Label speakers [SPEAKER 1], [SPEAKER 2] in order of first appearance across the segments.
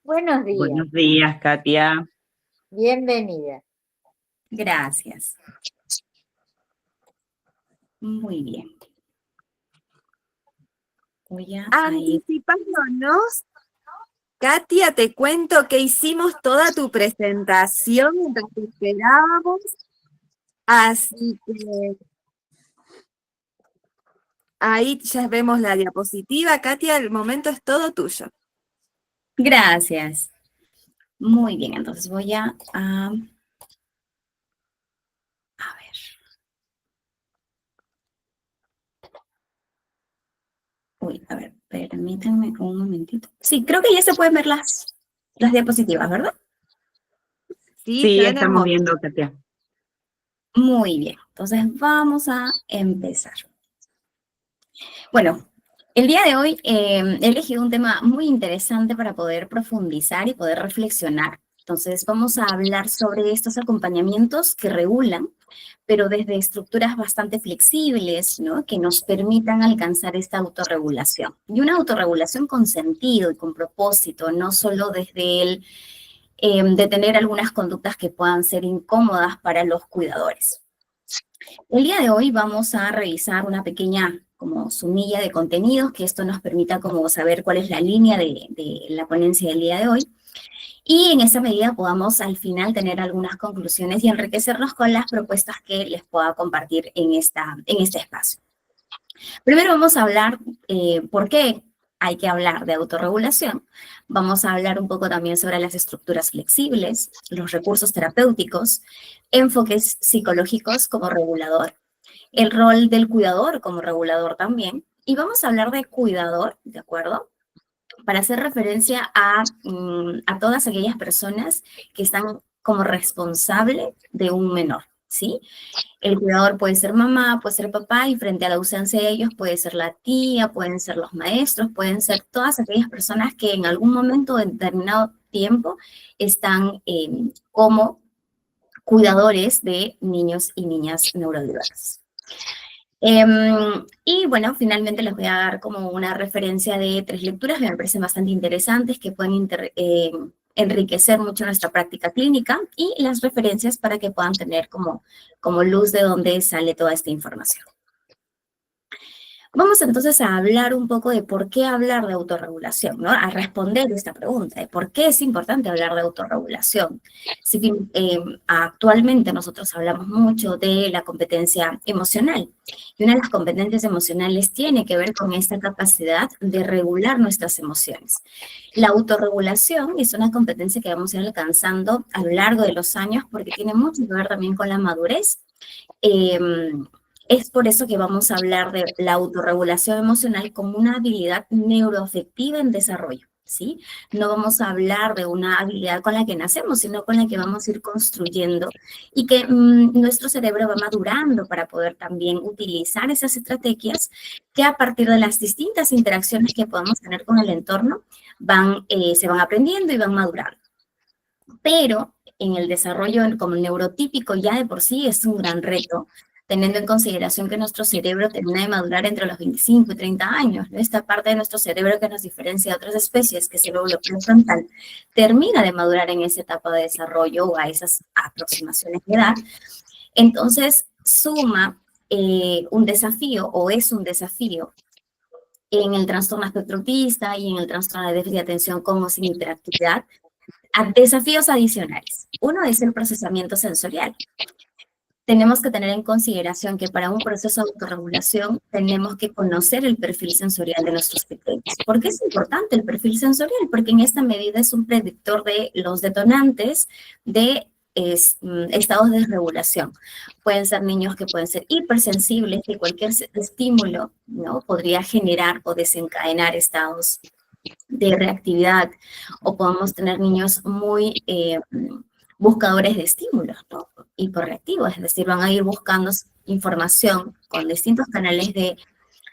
[SPEAKER 1] Buenos días,
[SPEAKER 2] Buenos días, Katia.
[SPEAKER 1] bienvenida.
[SPEAKER 3] Gracias. Muy bien. Voy a ir.
[SPEAKER 4] Anticipándonos, Katia, te cuento que hicimos toda tu presentación mientras te esperábamos, así que ahí ya vemos la diapositiva. Katia, el momento es todo tuyo.
[SPEAKER 3] Gracias. Muy bien, entonces voy a ver. Uy, a ver, permítanme un momentito. Sí, creo que ya se pueden ver las diapositivas, ¿verdad?
[SPEAKER 2] Sí,
[SPEAKER 4] se ven
[SPEAKER 2] estamos
[SPEAKER 4] hermosos.
[SPEAKER 2] viendo, Katia.
[SPEAKER 3] Muy bien, entonces vamos a empezar. Bueno, el día de hoy he elegido un tema muy interesante para poder profundizar y poder reflexionar. Entonces vamos a hablar sobre estos acompañamientos que regulan, pero desde estructuras bastante flexibles, ¿no? Que nos permitan alcanzar esta autorregulación. Y una autorregulación con sentido y con propósito, no solo desde el detener algunas conductas que puedan ser incómodas para los cuidadores. El día de hoy vamos a revisar una pequeña como sumilla de contenidos, que esto nos permita como saber cuál es la línea de la ponencia del día de hoy. Y en esa medida podamos al final tener algunas conclusiones y enriquecernos con las propuestas que les pueda compartir en este espacio. Primero vamos a hablar por qué hay que hablar de autorregulación. Vamos a hablar un poco también sobre las estructuras flexibles, los recursos terapéuticos, enfoques psicológicos como regulador, el rol del cuidador como regulador también, y vamos a hablar de cuidador, ¿de acuerdo? Para hacer referencia a todas aquellas personas que están como responsable de un menor, ¿sí? El cuidador puede ser mamá, puede ser papá, y frente a la ausencia de ellos puede ser la tía, pueden ser los maestros, pueden ser todas aquellas personas que en algún momento de determinado tiempo están como cuidadores de niños y niñas neurodiversos. Y bueno, finalmente les voy a dar como una referencia de 3 lecturas que me parecen bastante interesantes, que pueden enriquecer mucho nuestra práctica clínica, y las referencias para que puedan tener como luz de dónde sale toda esta información. Vamos entonces a hablar un poco de por qué hablar de autorregulación, ¿no? A responder esta pregunta de por qué es importante hablar de autorregulación. Si bien actualmente nosotros hablamos mucho de la competencia emocional, y una de las competencias emocionales tiene que ver con esta capacidad de regular nuestras emociones. La autorregulación es una competencia que vamos a ir alcanzando a lo largo de los años porque tiene mucho que ver también con la madurez. Es por eso que vamos a hablar de la autorregulación emocional como una habilidad neuroafectiva en desarrollo, ¿sí? No vamos a hablar de una habilidad con la que nacemos, sino con la que vamos a ir construyendo y que nuestro cerebro va madurando para poder también utilizar esas estrategias que a partir de las distintas interacciones que podamos tener con el entorno se van aprendiendo y van madurando. Pero en el desarrollo como el neurotípico ya de por sí es un gran reto, teniendo en consideración que nuestro cerebro termina de madurar entre los 25 y 30 años, ¿no? Esta parte de nuestro cerebro que nos diferencia de otras especies, que es el lóbulo prefrontal, termina de madurar en esa etapa de desarrollo o a esas aproximaciones de edad. Entonces, suma un desafío o es un desafío en el trastorno espectro autista y en el trastorno de déficit de atención como sin hiperactividad, a desafíos adicionales. Uno es el procesamiento sensorial. Tenemos que tener en consideración que para un proceso de autorregulación tenemos que conocer el perfil sensorial de nuestros pequeños. ¿Por qué es importante el perfil sensorial? Porque en esta medida es un predictor de los detonantes de estados de desregulación. Pueden ser niños que pueden ser hipersensibles, que cualquier estímulo, ¿no? Podría generar o desencadenar estados de reactividad, o podemos tener niños muy buscadores de estímulos, ¿no? Hiperreactivos, es decir, van a ir buscando información con distintos canales de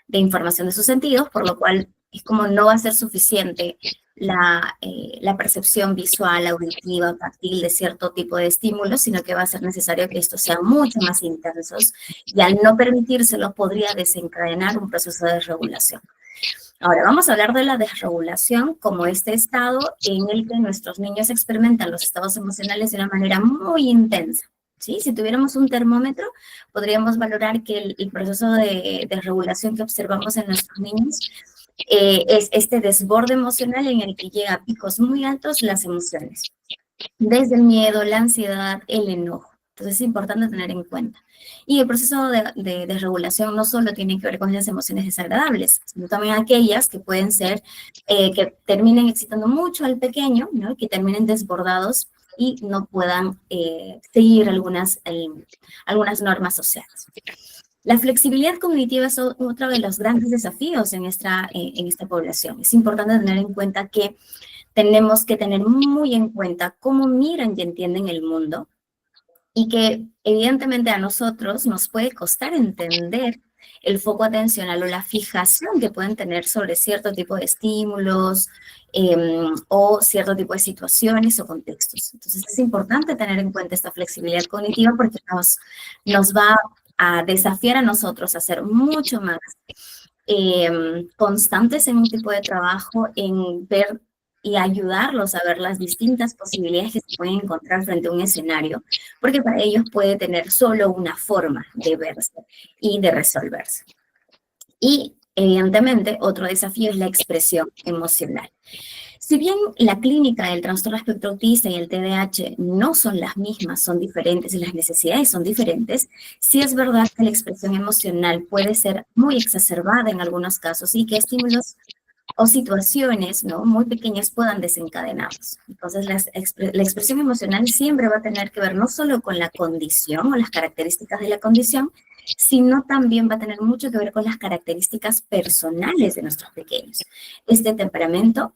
[SPEAKER 3] información de sus sentidos, por lo cual es como no va a ser suficiente la percepción visual, auditiva, táctil de cierto tipo de estímulos, sino que va a ser necesario que estos sean mucho más intensos, y al no permitírselo podría desencadenar un proceso de desregulación. Ahora, vamos a hablar de la desregulación como este estado en el que nuestros niños experimentan los estados emocionales de una manera muy intensa. ¿Sí? Si tuviéramos un termómetro, podríamos valorar que el proceso de desregulación que observamos en nuestros niños es este desborde emocional en el que llega a picos muy altos las emociones, desde el miedo, la ansiedad, el enojo. Entonces es importante tener en cuenta. Y el proceso de desregulación no solo tiene que ver con las emociones desagradables, sino también aquellas que pueden ser, que terminen excitando mucho al pequeño, ¿no? Que terminen desbordados y no puedan seguir algunas normas sociales. La flexibilidad cognitiva es otro de los grandes desafíos en esta población. Es importante tener en cuenta que tenemos que tener muy en cuenta cómo miran y entienden el mundo y que evidentemente a nosotros nos puede costar entender el foco atencional o la fijación que pueden tener sobre cierto tipo de estímulos o cierto tipo de situaciones o contextos. Entonces es importante tener en cuenta esta flexibilidad cognitiva porque nos va a desafiar a nosotros a ser mucho más constantes en un tipo de trabajo, en ver y ayudarlos a ver las distintas posibilidades que se pueden encontrar frente a un escenario, porque para ellos puede tener solo una forma de verse y de resolverse. Y evidentemente otro desafío es la expresión emocional. Si bien la clínica del trastorno espectro autista y el TDAH no son las mismas, son diferentes y las necesidades son diferentes, sí es verdad que la expresión emocional puede ser muy exacerbada en algunos casos y que estímulos o situaciones, ¿no?, muy pequeñas puedan desencadenarlos. Entonces, la expresión emocional siempre va a tener que ver no solo con la condición o las características de la condición, sino también va a tener mucho que ver con las características personales de nuestros pequeños. Este temperamento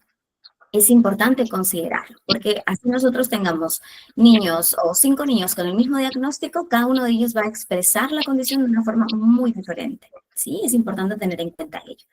[SPEAKER 3] es importante considerarlo, porque así nosotros tengamos niños o 5 niños con el mismo diagnóstico, cada uno de ellos va a expresar la condición de una forma muy diferente. Sí, es importante tener en cuenta ello.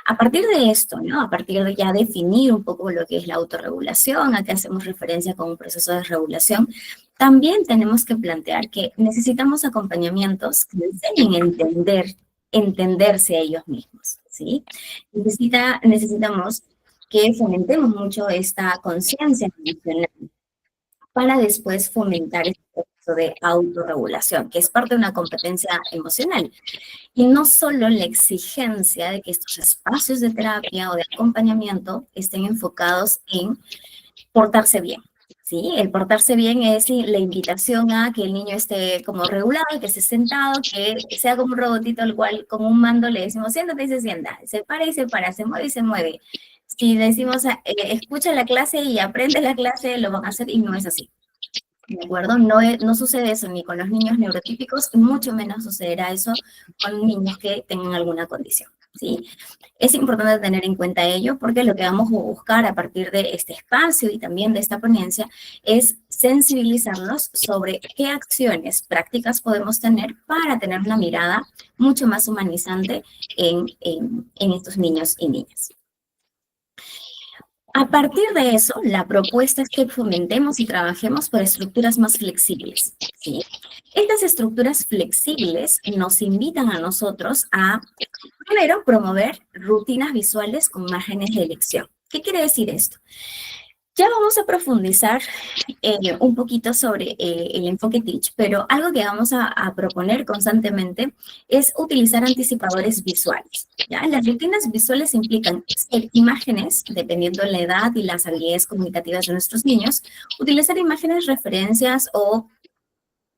[SPEAKER 3] A partir de esto, ¿no? A partir de ya definir un poco lo que es la autorregulación, a qué hacemos referencia con un proceso de regulación, también tenemos que plantear que necesitamos acompañamientos que enseñen a entenderse a ellos mismos, ¿sí? Necesitamos que fomentemos mucho esta conciencia emocional para después fomentar este proceso de autorregulación, que es parte de una competencia emocional. Y no solo la exigencia de que estos espacios de terapia o de acompañamiento estén enfocados en portarse bien, ¿sí? El portarse bien es la invitación a que el niño esté como regulado, que esté sentado, que sea como un robotito al cual, como un mando, le decimos siéntate y se sienta, se para y se para, se mueve y se mueve. Si decimos escucha la clase y aprende la clase, lo van a hacer y no es así. ¿De acuerdo? No sucede eso ni con los niños neurotípicos, y mucho menos sucederá eso con niños que tengan alguna condición, ¿sí? Es importante tener en cuenta ello porque lo que vamos a buscar a partir de este espacio y también de esta ponencia es sensibilizarnos sobre qué acciones prácticas podemos tener para tener una mirada mucho más humanizante en estos niños y niñas. A partir de eso, la propuesta es que fomentemos y trabajemos por estructuras más flexibles, ¿sí? Estas estructuras flexibles nos invitan a nosotros a, primero, promover rutinas visuales con márgenes de elección. ¿Qué quiere decir esto? Ya vamos a profundizar un poquito sobre el enfoque Teach, pero algo que vamos a proponer constantemente es utilizar anticipadores visuales, ¿ya? Las rutinas visuales implican imágenes, dependiendo de la edad y las habilidades comunicativas de nuestros niños, utilizar imágenes, referencias o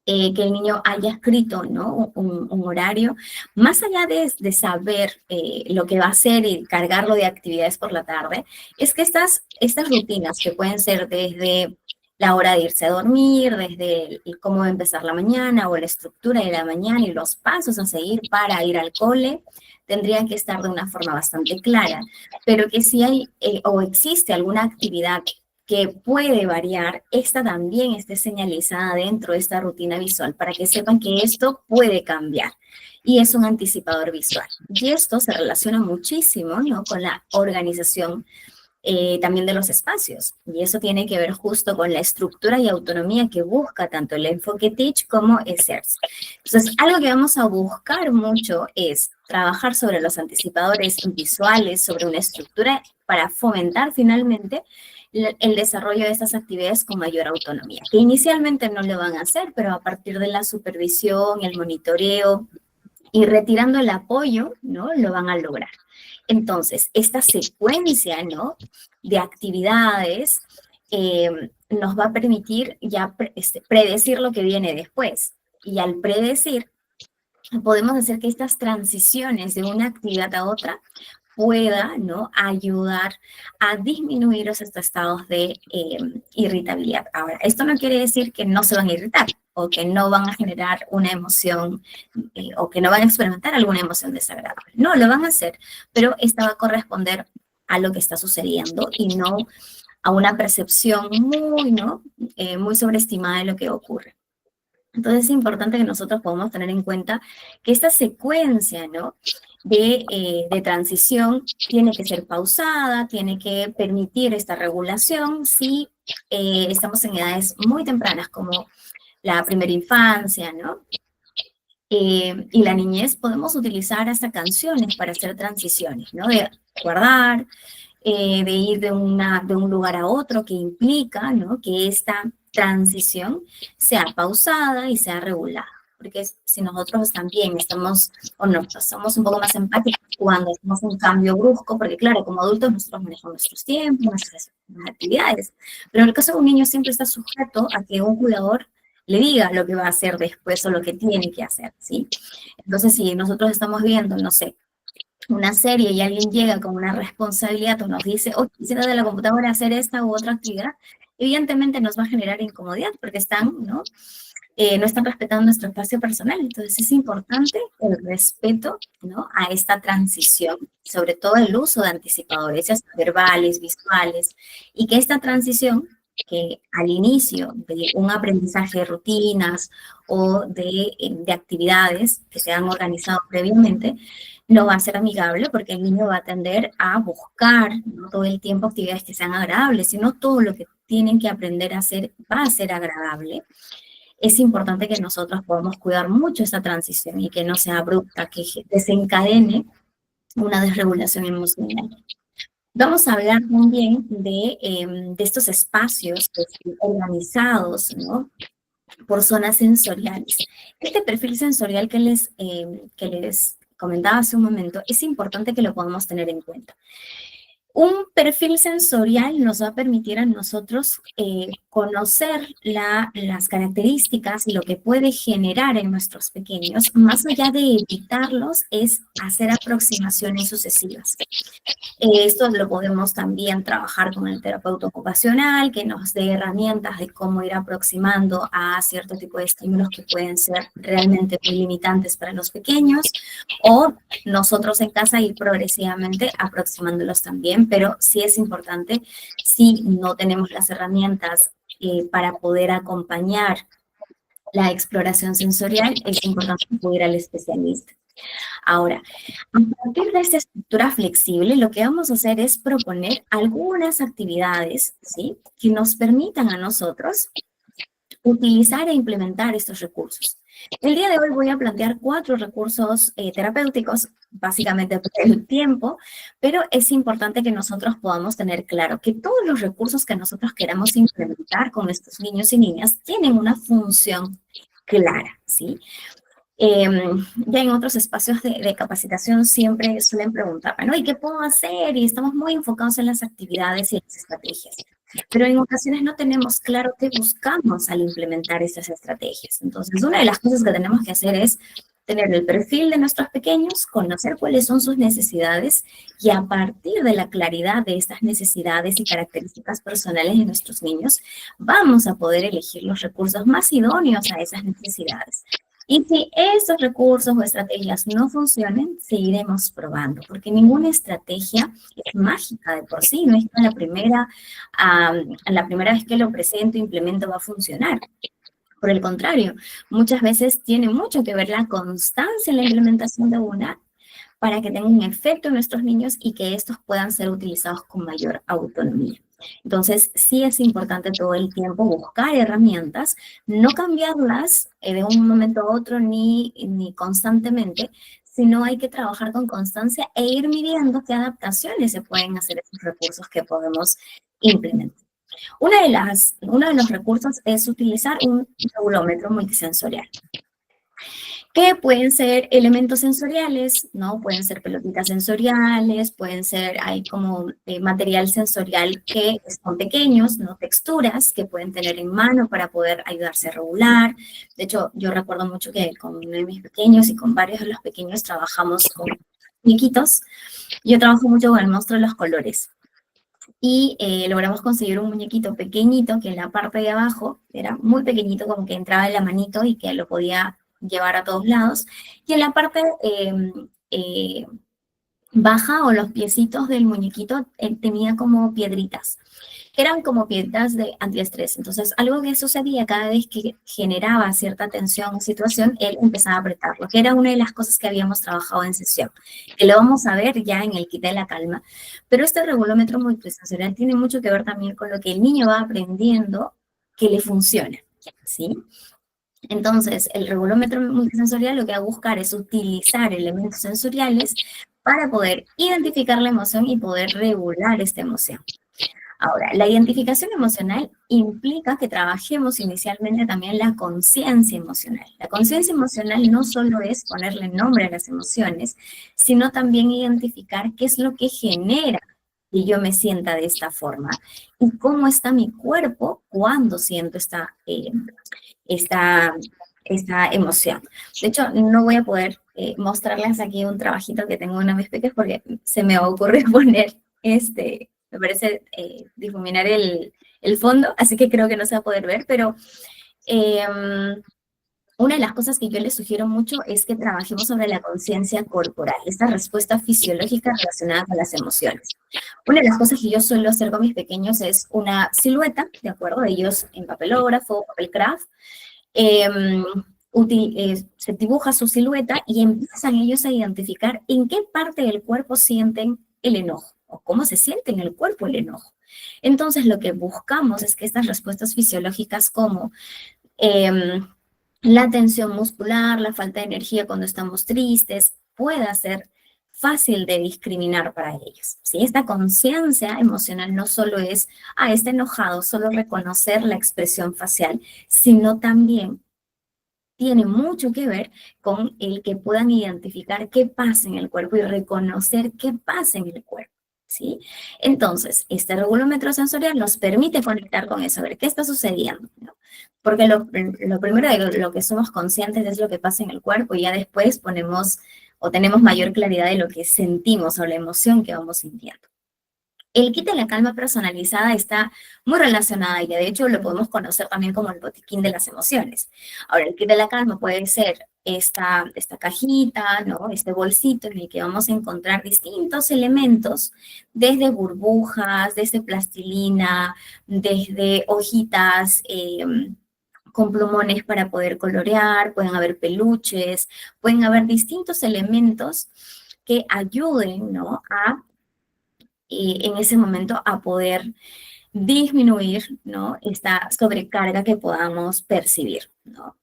[SPEAKER 3] que el niño haya escrito, ¿no?, un horario, más allá de saber lo que va a hacer y cargarlo de actividades por la tarde, es que estas rutinas que pueden ser desde la hora de irse a dormir, desde cómo empezar la mañana o la estructura de la mañana y los pasos a seguir para ir al cole, tendrían que estar de una forma bastante clara, pero que si hay o existe alguna actividad que puede variar, esta también esté señalizada dentro de esta rutina visual para que sepan que esto puede cambiar y es un anticipador visual. Y esto se relaciona muchísimo, ¿no?, con la organización también de los espacios. Y eso tiene que ver justo con la estructura y autonomía que busca tanto el enfoque Teach como ESERS. Entonces, algo que vamos a buscar mucho es trabajar sobre los anticipadores visuales, sobre una estructura para fomentar finalmente el desarrollo de estas actividades con mayor autonomía, que inicialmente no lo van a hacer, pero a partir de la supervisión, el monitoreo y retirando el apoyo, ¿no? Lo van a lograr. Entonces, esta secuencia, ¿no?, de actividades nos va a permitir ya predecir lo que viene después. Y al predecir, podemos hacer que estas transiciones de una actividad a otra pueda, ¿no?, ayudar a disminuir esos estados de irritabilidad. Ahora, esto no quiere decir que no se van a irritar o que no van a generar una emoción o que no van a experimentar alguna emoción desagradable. No, lo van a hacer, pero esta va a corresponder a lo que está sucediendo y no a una percepción muy, ¿no?, muy sobreestimada de lo que ocurre. Entonces es importante que nosotros podamos tener en cuenta que esta secuencia, ¿no?, de transición tiene que ser pausada, tiene que permitir esta regulación si estamos en edades muy tempranas como la primera infancia, ¿no? Y la niñez. Podemos utilizar hasta canciones para hacer transiciones, ¿no? De guardar, de ir de un lugar a otro, que implica, ¿no?, que esta transición sea pausada y sea regulada. Porque si nosotros también estamos, o no, somos un poco más empáticos cuando hacemos un cambio brusco, porque claro, como adultos nosotros manejamos nuestros tiempos, nuestras actividades, pero en el caso de un niño siempre está sujeto a que un cuidador le diga lo que va a hacer después o lo que tiene que hacer, ¿sí? Entonces, si nosotros estamos viendo, no sé, una serie y alguien llega con una responsabilidad o nos dice, oh, quisiera de la computadora hacer esta u otra actividad, evidentemente nos va a generar incomodidad porque no están respetando nuestro espacio personal. Entonces es importante el respeto, ¿no?, a esta transición, sobre todo el uso de anticipadores, ya sea verbales, visuales, y que esta transición, que al inicio de un aprendizaje de rutinas o de actividades que se han organizado previamente, no va a ser amigable porque el niño va a tender a buscar, ¿no?, todo el tiempo actividades que sean agradables, sino todo lo que tienen que aprender a hacer va a ser agradable. Es importante que nosotros podamos cuidar mucho esa transición y que no sea abrupta, que desencadene una desregulación emocional. Vamos a hablar también de estos espacios organizados, ¿no?, por zonas sensoriales. Este perfil sensorial que les comentaba hace un momento, es importante que lo podamos tener en cuenta. Un perfil sensorial nos va a permitir a nosotros conocer las características y lo que puede generar en nuestros pequeños, más allá de evitarlos, es hacer aproximaciones sucesivas. Esto lo podemos también trabajar con el terapeuta ocupacional, que nos dé herramientas de cómo ir aproximando a cierto tipo de estímulos que pueden ser realmente muy limitantes para los pequeños, o nosotros en casa ir progresivamente aproximándolos también, pero sí es importante, si no tenemos las herramientas para poder acompañar la exploración sensorial, es importante acudir al especialista. Ahora, a partir de esta estructura flexible, lo que vamos a hacer es proponer algunas actividades, ¿sí?, que nos permitan a nosotros utilizar e implementar estos recursos. El día de hoy voy a plantear 4 recursos terapéuticos, básicamente por el tiempo, pero es importante que nosotros podamos tener claro que todos los recursos que nosotros queramos implementar con nuestros niños y niñas tienen una función clara, ¿sí? Ya en otros espacios de capacitación siempre suelen preguntarme, ¿no?, ¿y qué puedo hacer? Y estamos muy enfocados en las actividades y las estrategias. Pero en ocasiones no tenemos claro qué buscamos al implementar estas estrategias. Entonces, una de las cosas que tenemos que hacer es tener el perfil de nuestros pequeños, conocer cuáles son sus necesidades y a partir de la claridad de estas necesidades y características personales de nuestros niños, vamos a poder elegir los recursos más idóneos a esas necesidades. Y si estos recursos o estrategias no funcionan, seguiremos probando, porque ninguna estrategia es mágica de por sí, no es que la primera vez que lo presento, implemento, va a funcionar. Por el contrario, muchas veces tiene mucho que ver la constancia en la implementación de una para que tenga un efecto en nuestros niños y que estos puedan ser utilizados con mayor autonomía. Entonces, sí es importante todo el tiempo buscar herramientas, no cambiarlas de un momento a otro ni constantemente, sino hay que trabajar con constancia e ir midiendo qué adaptaciones se pueden hacer a esos recursos que podemos implementar. Uno de los recursos es utilizar un regulómetro multisensorial, que pueden ser elementos sensoriales, ¿no? Pueden ser pelotitas sensoriales, pueden ser, hay como material sensorial que son pequeños, ¿no? Texturas que pueden tener en mano para poder ayudarse a regular. De hecho, yo recuerdo mucho que con uno de mis pequeños y con varios de los pequeños trabajamos con muñequitos. Yo trabajo mucho con el monstruo de los colores. Y logramos conseguir un muñequito pequeñito que en la parte de abajo era muy pequeñito, como que entraba en la manito y que lo podía llevar a todos lados. Y en la parte baja o los piecitos del muñequito tenía como piedritas, que eran como piedritas de antiestrés. Entonces, algo que sucedía cada vez que generaba cierta tensión o situación, él empezaba a apretarlo, que era una de las cosas que habíamos trabajado en sesión, que lo vamos a ver ya en el kit de la calma. Pero este regulómetro multisensorial tiene mucho que ver también con lo que el niño va aprendiendo que le funciona, ¿sí? Entonces, el regulómetro multisensorial lo que va a buscar es utilizar elementos sensoriales para poder identificar la emoción y poder regular esta emoción. Ahora, la identificación emocional implica que trabajemos inicialmente también la conciencia emocional. La conciencia emocional no solo es ponerle nombre a las emociones, sino también identificar qué es lo que genera que yo me sienta de esta forma y cómo está mi cuerpo cuando siento esta emoción. De hecho, no voy a poder mostrarles aquí un trabajito que tengo en una de mis peques porque se me ocurrió poner me parece difuminar el fondo, así que creo que no se va a poder ver, pero una de las cosas que yo les sugiero mucho es que trabajemos sobre la conciencia corporal, esta respuesta fisiológica relacionada con las emociones. Una de las cosas que yo suelo hacer con mis pequeños es una silueta, ¿de acuerdo? Ellos en papelógrafo, papel craft, se dibuja su silueta y empiezan ellos a identificar en qué parte del cuerpo sienten el enojo o cómo se siente en el cuerpo el enojo. Entonces, lo que buscamos es que estas respuestas fisiológicas como la tensión muscular, la falta de energía cuando estamos tristes, pueda ser fácil de discriminar para ellos. ¿Sí? Esta conciencia emocional no solo es, está enojado, solo reconocer la expresión facial, sino también tiene mucho que ver con el que puedan identificar qué pasa en el cuerpo y reconocer qué pasa en el cuerpo, ¿sí? Entonces, este regulómetro sensorial nos permite conectar con eso, a ver qué está sucediendo, ¿no? Porque lo primero de lo que somos conscientes es lo que pasa en el cuerpo y ya después ponemos o tenemos mayor claridad de lo que sentimos o la emoción que vamos sintiendo. El kit de la calma personalizada está muy relacionada y de hecho lo podemos conocer también como el botiquín de las emociones. Ahora, el kit de la calma puede ser esta cajita, ¿no? Este bolsito en el que vamos a encontrar distintos elementos, desde burbujas, desde plastilina, desde hojitas con plumones para poder colorear, pueden haber peluches, pueden haber distintos elementos que ayuden, ¿no? En ese momento a poder disminuir, ¿no? Esta sobrecarga que podamos percibir, ¿no?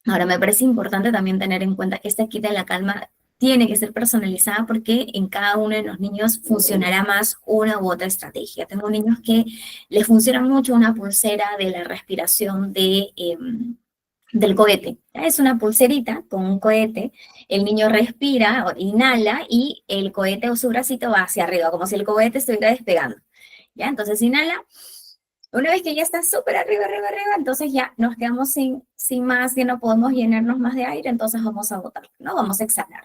[SPEAKER 3] Ahora, me parece importante también tener en cuenta que esta kit de la calma tiene que ser personalizada porque en cada uno de los niños funcionará más una u otra estrategia. Tengo niños que les funciona mucho una pulsera de la respiración del cohete. Es una pulserita con un cohete, el niño respira, o inhala y el cohete o su bracito va hacia arriba, como si el cohete estuviera despegando. ¿Ya? Entonces inhala. Una vez que ya está súper arriba, entonces ya nos quedamos sin más, que no podemos llenarnos más de aire, entonces vamos a botar, ¿no? Vamos a exhalar.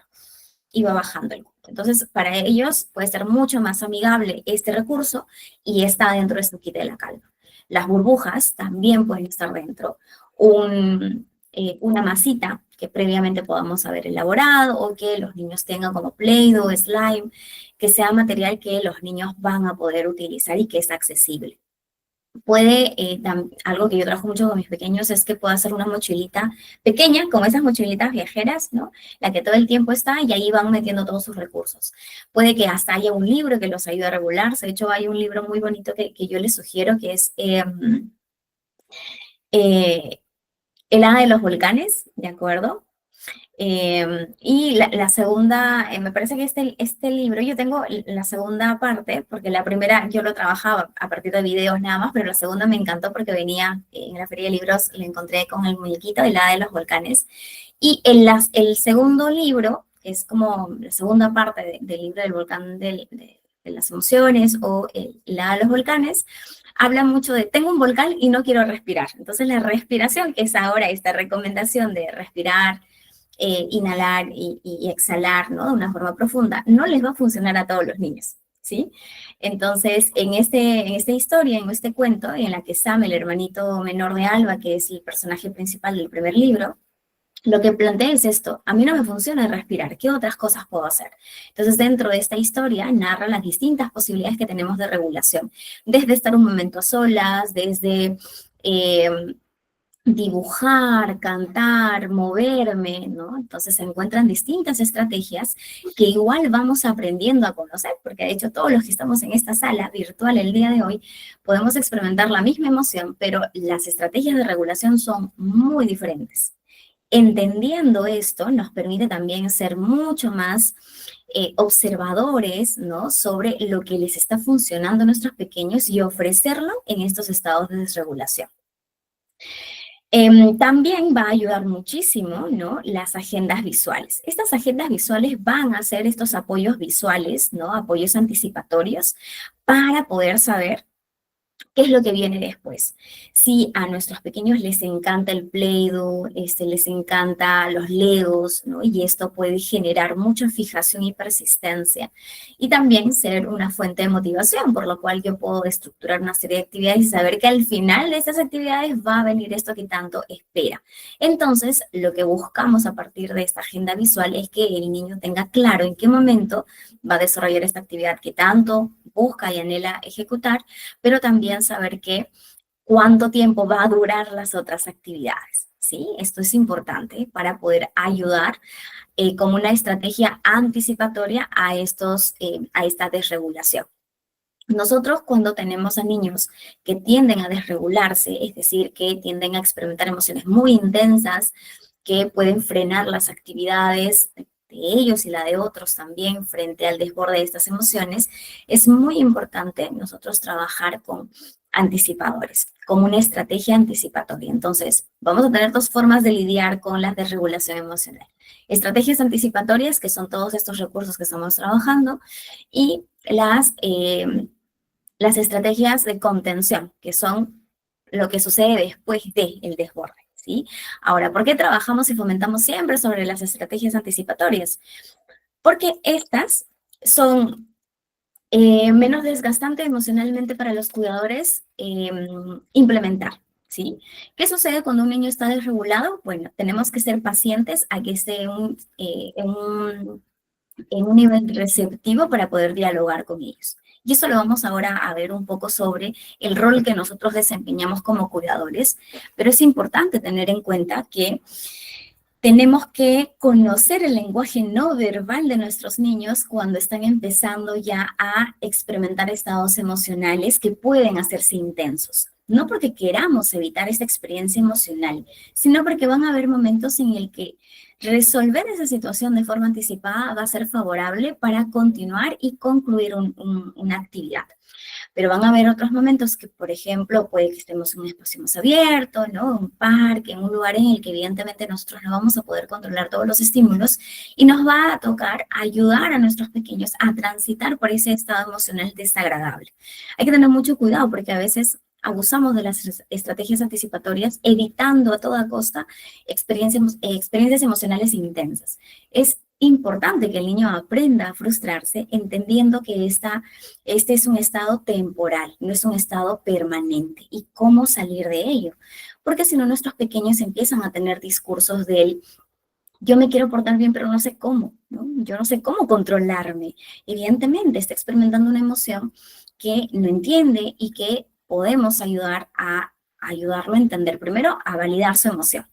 [SPEAKER 3] Y va bajando el cuerpo. Entonces, para ellos puede ser mucho más amigable este recurso y está dentro de este kit de la calma. Las burbujas también pueden estar dentro. Una masita que previamente podamos haber elaborado o que los niños tengan como Play-Doh, slime, que sea material que los niños van a poder utilizar y que es accesible. puede, algo que yo trabajo mucho con mis pequeños es que puedo hacer una mochilita pequeña, como esas mochilitas viajeras, ¿no? La que todo el tiempo está y ahí van metiendo todos sus recursos. Puede que hasta haya un libro que los ayude a regularse. De hecho, hay un libro muy bonito que yo les sugiero que es El Hada de los Volcanes, ¿de acuerdo? Y la segunda, me parece que este libro, yo tengo la segunda parte, porque la primera yo lo trabajaba a partir de videos nada más, pero la segunda me encantó porque venía en la feria de libros, lo encontré con el muñequito de la de los volcanes. Y el segundo libro, que es como la segunda parte del libro del volcán de las emociones o la de los volcanes, habla mucho de tengo un volcán y no quiero respirar. Entonces la respiración, que es ahora esta recomendación de respirar, inhalar y exhalar, ¿no? De una forma profunda, no les va a funcionar a todos los niños, ¿sí? Entonces, en esta historia, en este cuento, en la que Sam, el hermanito menor de Alba, que es el personaje principal del primer libro, lo que plantea es esto: a mí no me funciona respirar, ¿qué otras cosas puedo hacer? Entonces, dentro de esta historia, narra las distintas posibilidades que tenemos de regulación, desde estar un momento a solas, desde dibujar, cantar, moverme, ¿no? Entonces se encuentran distintas estrategias que igual vamos aprendiendo a conocer, porque de hecho todos los que estamos en esta sala virtual el día de hoy podemos experimentar la misma emoción, pero las estrategias de regulación son muy diferentes. Entendiendo esto nos permite también ser mucho más observadores, ¿no? Sobre lo que les está funcionando a nuestros pequeños y ofrecerlo en estos estados de desregulación. También va a ayudar muchísimo, ¿no? Las agendas visuales. Estas agendas visuales van a ser estos apoyos visuales, ¿no? Apoyos anticipatorios para poder saber ¿qué es lo que viene después? Si a nuestros pequeños les encanta el Play-Doh, les encanta los Legos, ¿no? Y esto puede generar mucha fijación y persistencia. Y también ser una fuente de motivación, por lo cual yo puedo estructurar una serie de actividades y saber que al final de estas actividades va a venir esto que tanto espera. Entonces, lo que buscamos a partir de esta agenda visual es que el niño tenga claro en qué momento va a desarrollar esta actividad que tanto busca y anhela ejecutar, pero también saber cuánto tiempo va a durar las otras actividades, ¿sí? Esto es importante para poder ayudar como una estrategia anticipatoria a esta desregulación. Nosotros cuando tenemos a niños que tienden a desregularse, es decir, que tienden a experimentar emociones muy intensas, que pueden frenar las actividades de ellos y la de otros también frente al desborde de estas emociones, es muy importante nosotros trabajar con anticipadores, como una estrategia anticipatoria. Entonces, vamos a tener dos formas de lidiar con la desregulación emocional. Estrategias anticipatorias, que son todos estos recursos que estamos trabajando, y las estrategias de contención, que son lo que sucede después del desborde, ¿sí? Ahora, ¿por qué trabajamos y fomentamos siempre sobre las estrategias anticipatorias? Porque estas son menos desgastante emocionalmente para los cuidadores implementar, ¿sí? ¿Qué sucede cuando un niño está desregulado? Bueno, tenemos que ser pacientes a que esté en un nivel receptivo para poder dialogar con ellos. Y eso lo vamos ahora a ver un poco sobre el rol que nosotros desempeñamos como cuidadores, pero es importante tener en cuenta que tenemos que conocer el lenguaje no verbal de nuestros niños cuando están empezando ya a experimentar estados emocionales que pueden hacerse intensos. No porque queramos evitar esta experiencia emocional, sino porque van a haber momentos en el que resolver esa situación de forma anticipada va a ser favorable para continuar y concluir una actividad. Pero van a haber otros momentos que, por ejemplo, puede que estemos en un espacio más abierto, ¿no? Un parque, en un lugar en el que evidentemente nosotros no vamos a poder controlar todos los estímulos y nos va a tocar ayudar a nuestros pequeños a transitar por ese estado emocional desagradable. Hay que tener mucho cuidado porque a veces abusamos de las estrategias anticipatorias, evitando a toda costa experiencias emocionales intensas. Es importante que el niño aprenda a frustrarse, entendiendo que este es un estado temporal, no es un estado permanente. ¿Y cómo salir de ello? Porque si no, nuestros pequeños empiezan a tener discursos del yo me quiero portar bien, pero no sé cómo, ¿no? Yo no sé cómo controlarme. Evidentemente, está experimentando una emoción que no entiende y que podemos ayudarlo a entender, primero, a validar su emoción.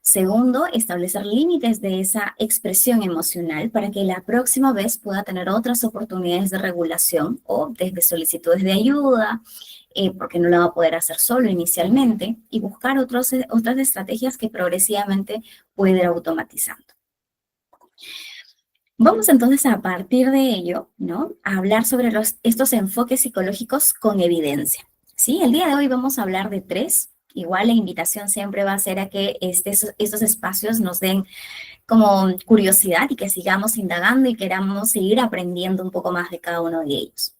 [SPEAKER 3] Segundo, establecer límites de esa expresión emocional para que la próxima vez pueda tener otras oportunidades de regulación o desde solicitudes de ayuda, porque no lo va a poder hacer solo inicialmente, y buscar otras estrategias que progresivamente puede ir automatizando. Vamos entonces a partir de ello, ¿no?, a hablar sobre estos enfoques psicológicos con evidencia, ¿sí? El día de hoy vamos a hablar de 3. Igual la invitación siempre va a ser a que estos espacios nos den como curiosidad y que sigamos indagando y queramos seguir aprendiendo un poco más de cada uno de ellos.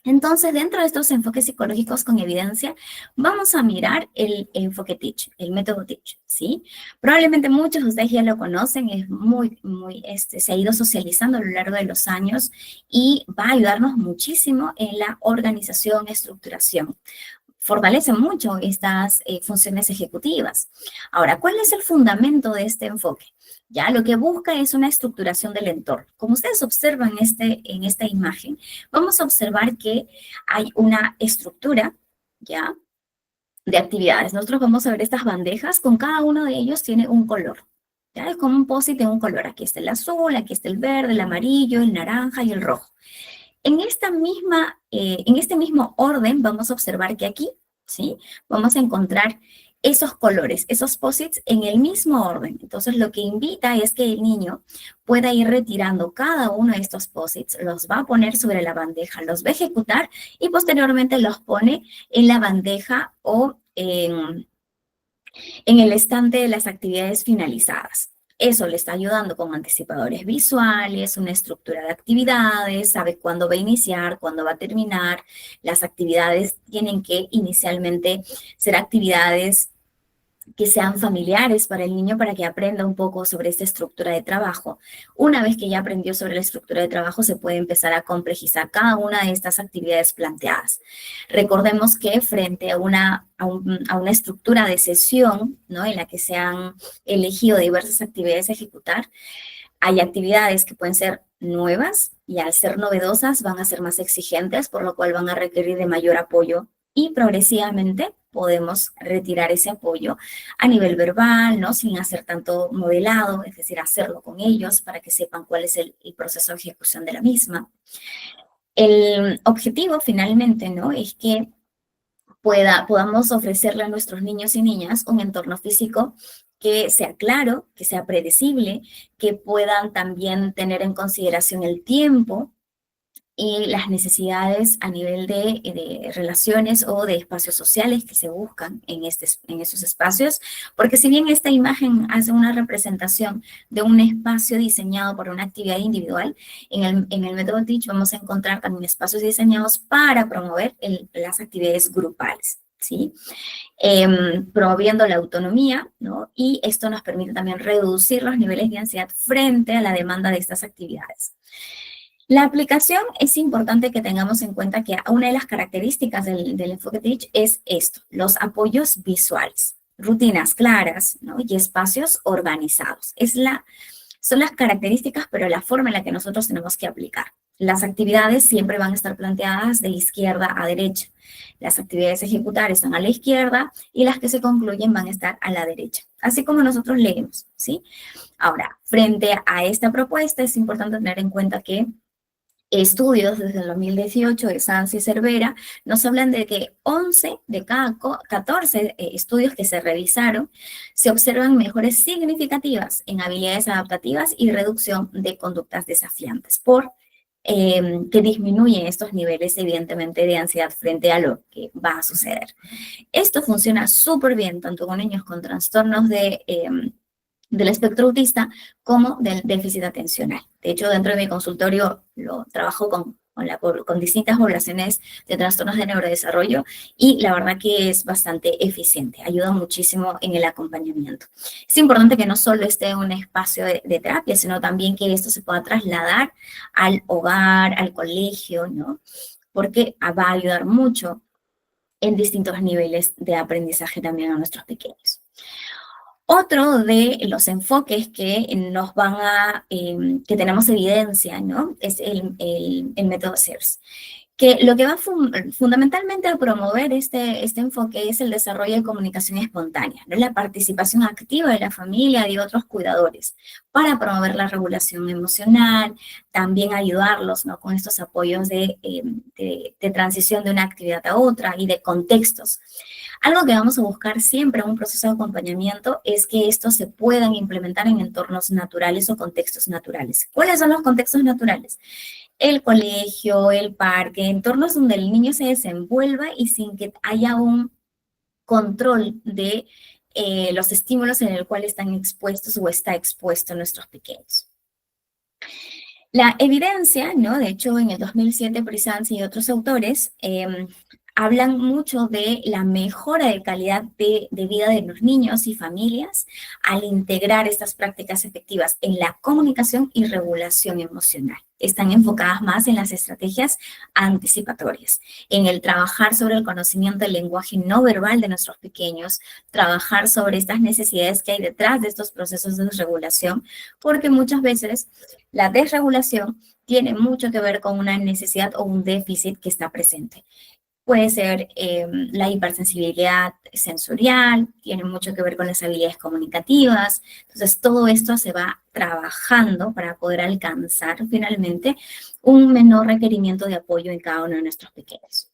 [SPEAKER 3] Entonces, dentro de estos enfoques psicológicos con evidencia, vamos a mirar el enfoque Teach, el método Teach, ¿sí? Probablemente muchos de ustedes ya lo conocen, es se ha ido socializando a lo largo de los años y va a ayudarnos muchísimo en la organización, estructuración. Fortalece mucho estas funciones ejecutivas. Ahora, ¿cuál es el fundamento de este enfoque? Ya lo que busca es una estructuración del entorno. Como ustedes observan en esta imagen, vamos a observar que hay una estructura, ¿ya?, de actividades. Nosotros vamos a ver estas bandejas, con cada uno de ellos tiene un color. ¿Ya? Es como un post-it de un color. Aquí está el azul, aquí está el verde, el amarillo, el naranja y el rojo. En este mismo orden vamos a observar que aquí, ¿sí?, vamos a encontrar esos colores, esos post-its en el mismo orden. Entonces, lo que invita es que el niño pueda ir retirando cada uno de estos post-its, los va a poner sobre la bandeja, los va a ejecutar y posteriormente los pone en la bandeja o en el estante de las actividades finalizadas. Eso le está ayudando con anticipadores visuales, una estructura de actividades, sabe cuándo va a iniciar, cuándo va a terminar. Las actividades tienen que inicialmente ser actividades que sean familiares para el niño, para que aprenda un poco sobre esta estructura de trabajo. Una vez que ya aprendió sobre la estructura de trabajo, se puede empezar a complejizar cada una de estas actividades planteadas. Recordemos que frente a una estructura de sesión, ¿no?, en la que se han elegido diversas actividades a ejecutar, hay actividades que pueden ser nuevas y al ser novedosas van a ser más exigentes, por lo cual van a requerir de mayor apoyo y progresivamente podemos retirar ese apoyo a nivel verbal, ¿no?, sin hacer tanto modelado, es decir, hacerlo con ellos para que sepan cuál es el proceso de ejecución de la misma. El objetivo finalmente, ¿no?, es que podamos ofrecerle a nuestros niños y niñas un entorno físico que sea claro, que sea predecible, que puedan también tener en consideración el tiempo y las necesidades a nivel de relaciones o de espacios sociales que se buscan en esos espacios, porque si bien esta imagen hace una representación de un espacio diseñado para una actividad individual, en el método Teach vamos a encontrar también espacios diseñados para promover las actividades grupales, ¿sí? Promoviendo la autonomía, ¿no? Y esto nos permite también reducir los niveles de ansiedad frente a la demanda de estas actividades. La aplicación es importante que tengamos en cuenta que una de las características del enfoque Teach es esto, los apoyos visuales, rutinas claras, ¿no?, y espacios organizados. Son las características, pero la forma en la que nosotros tenemos que aplicar. Las actividades siempre van a estar planteadas de izquierda a derecha. Las actividades a ejecutar están a la izquierda y las que se concluyen van a estar a la derecha, así como nosotros leemos, ¿sí? Ahora, frente a esta propuesta es importante tener en cuenta que estudios desde el 2018 de Sanz y Cervera nos hablan de que 11 de cada 14 estudios que se revisaron se observan mejoras significativas en habilidades adaptativas y reducción de conductas desafiantes que disminuyen estos niveles evidentemente de ansiedad frente a lo que va a suceder. Esto funciona súper bien tanto con niños con trastornos del espectro autista como del déficit atencional. De hecho, dentro de mi consultorio lo trabajo con distintas poblaciones de trastornos de neurodesarrollo y la verdad que es bastante eficiente, ayuda muchísimo en el acompañamiento. Es importante que no solo esté en un espacio de terapia, sino también que esto se pueda trasladar al hogar, al colegio, ¿no? Porque va a ayudar mucho en distintos niveles de aprendizaje también a nuestros pequeños. Otro de los enfoques que que tenemos evidencia, ¿no?, es el método SEARS. que lo que va fundamentalmente a promover este enfoque es el desarrollo de comunicación espontánea, ¿no? La participación activa de la familia y de otros cuidadores para promover la regulación emocional, también ayudarlos, ¿no? Con estos apoyos de transición de una actividad a otra y de contextos. Algo que vamos a buscar siempre en un proceso de acompañamiento es que estos se puedan implementar en entornos naturales o contextos naturales. ¿Cuáles son los contextos naturales? El colegio, el parque, entornos donde el niño se desenvuelva y sin que haya un control de los estímulos en el cual están expuestos o está expuesto nuestros pequeños. La evidencia, ¿no? De hecho, en el 2007, Brisanzi y otros autores hablan mucho de la mejora de calidad de vida de los niños y familias al integrar estas prácticas efectivas en la comunicación y regulación emocional. Están enfocadas más en las estrategias anticipatorias, en el trabajar sobre el conocimiento del lenguaje no verbal de nuestros pequeños, trabajar sobre estas necesidades que hay detrás de estos procesos de desregulación, porque muchas veces la desregulación tiene mucho que ver con una necesidad o un déficit que está presente. Puede ser la hipersensibilidad sensorial, tiene mucho que ver con las habilidades comunicativas. Entonces, todo esto se va trabajando para poder alcanzar finalmente un menor requerimiento de apoyo en cada uno de nuestros pequeños.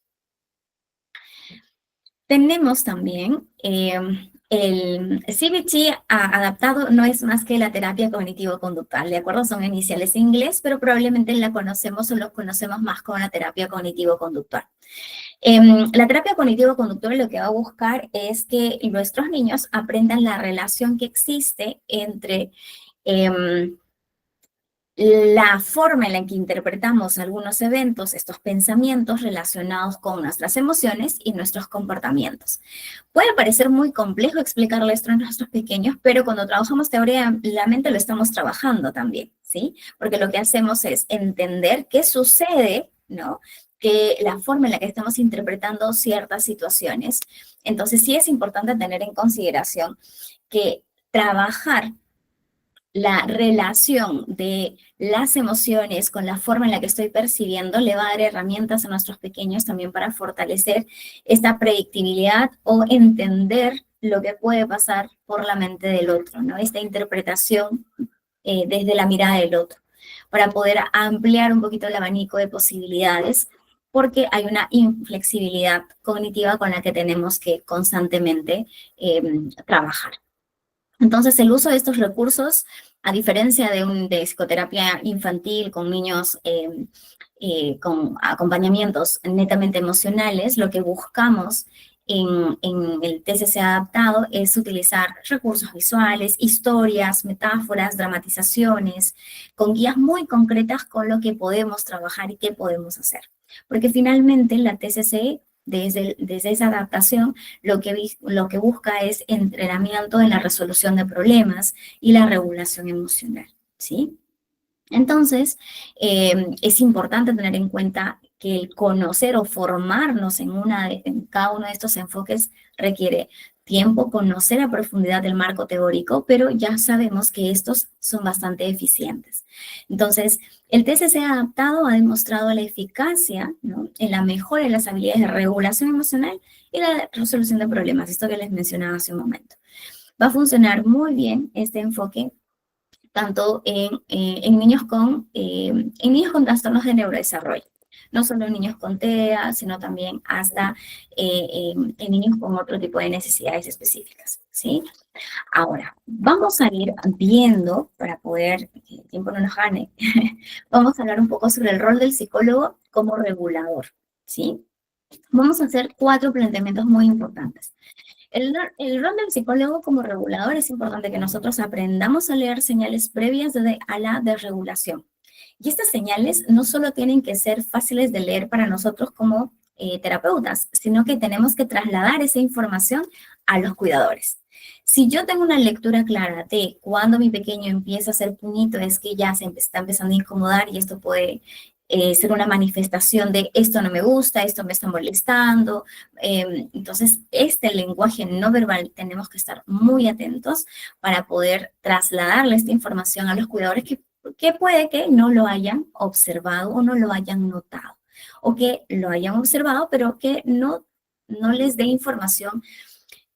[SPEAKER 3] Tenemos también el CBT adaptado, no es más que la terapia cognitivo-conductual, ¿de acuerdo? Son iniciales en inglés, pero probablemente la conocemos o los conocemos más como la terapia cognitivo-conductual. La terapia cognitivo-conductual lo que va a buscar es que nuestros niños aprendan la relación que existe entre la forma en la que interpretamos algunos eventos, estos pensamientos relacionados con nuestras emociones y nuestros comportamientos. Puede parecer muy complejo explicarle esto a nuestros pequeños, pero cuando trabajamos teoría, la mente lo estamos trabajando también, ¿sí? Porque lo que hacemos es entender qué sucede, ¿no? Que la forma en la que estamos interpretando ciertas situaciones. Entonces, sí es importante tener en consideración que trabajar la relación de las emociones con la forma en la que estoy percibiendo le va a dar herramientas a nuestros pequeños también para fortalecer esta predictibilidad o entender lo que puede pasar por la mente del otro, ¿no? Esta interpretación desde la mirada del otro, para poder ampliar un poquito el abanico de posibilidades, porque hay una inflexibilidad cognitiva con la que tenemos que constantemente trabajar. Entonces, el uso de estos recursos, a diferencia de psicoterapia infantil con niños con acompañamientos netamente emocionales, lo que buscamos en el TCC adaptado es utilizar recursos visuales, historias, metáforas, dramatizaciones, con guías muy concretas con lo que podemos trabajar y qué podemos hacer. Porque finalmente la TCC, desde esa adaptación, lo que busca es entrenamiento en la resolución de problemas y la regulación emocional, ¿sí? Entonces, es importante tener en cuenta que el conocer o formarnos en cada uno de estos enfoques requiere tiempo, conocer a profundidad el marco teórico, pero ya sabemos que estos son bastante eficientes. Entonces, el TCC adaptado ha demostrado la eficacia, ¿no?, en la mejora de las habilidades de regulación emocional y la resolución de problemas, esto que les mencionaba hace un momento. Va a funcionar muy bien este enfoque tanto en niños con trastornos de neurodesarrollo. No solo en niños con TEA, sino también hasta en niños con otro tipo de necesidades específicas, ¿sí? Ahora, vamos a ir viendo, para poder, que el tiempo no nos gane, vamos a hablar un poco sobre el rol del psicólogo como regulador, ¿sí? Vamos a hacer 4 planteamientos muy importantes. El rol del psicólogo como regulador es importante que nosotros aprendamos a leer señales previas a la desregulación. Y estas señales no solo tienen que ser fáciles de leer para nosotros como terapeutas, sino que tenemos que trasladar esa información a los cuidadores. Si yo tengo una lectura clara de cuando mi pequeño empieza a hacer puñito, es que ya se está empezando a incomodar y esto puede ser una manifestación de esto no me gusta, esto me está molestando. Entonces, este lenguaje no verbal tenemos que estar muy atentos para poder trasladarle esta información a los cuidadores que puede que no lo hayan observado o no lo hayan notado. o que lo hayan observado, pero que no les dé información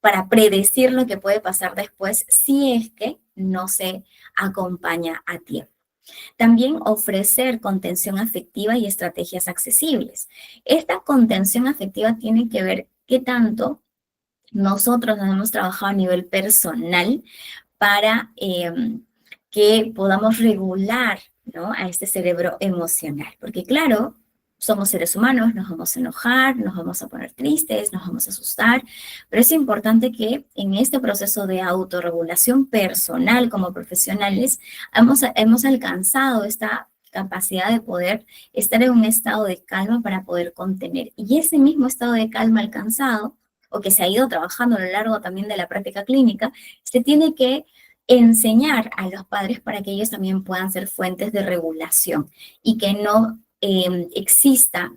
[SPEAKER 3] para predecir lo que puede pasar después si es que no se acompaña a tiempo. También ofrecer contención afectiva y estrategias accesibles. Esta contención afectiva tiene que ver qué tanto nosotros nos hemos trabajado a nivel personal para que podamos regular, ¿no?, a este cerebro emocional. Porque claro, somos seres humanos, nos vamos a enojar, nos vamos a poner tristes, nos vamos a asustar, pero es importante que en este proceso de autorregulación personal como profesionales hemos alcanzado esta capacidad de poder estar en un estado de calma para poder contener. Y ese mismo estado de calma alcanzado, o que se ha ido trabajando a lo largo también de la práctica clínica, se tiene que enseñar a los padres para que ellos también puedan ser fuentes de regulación y que no exista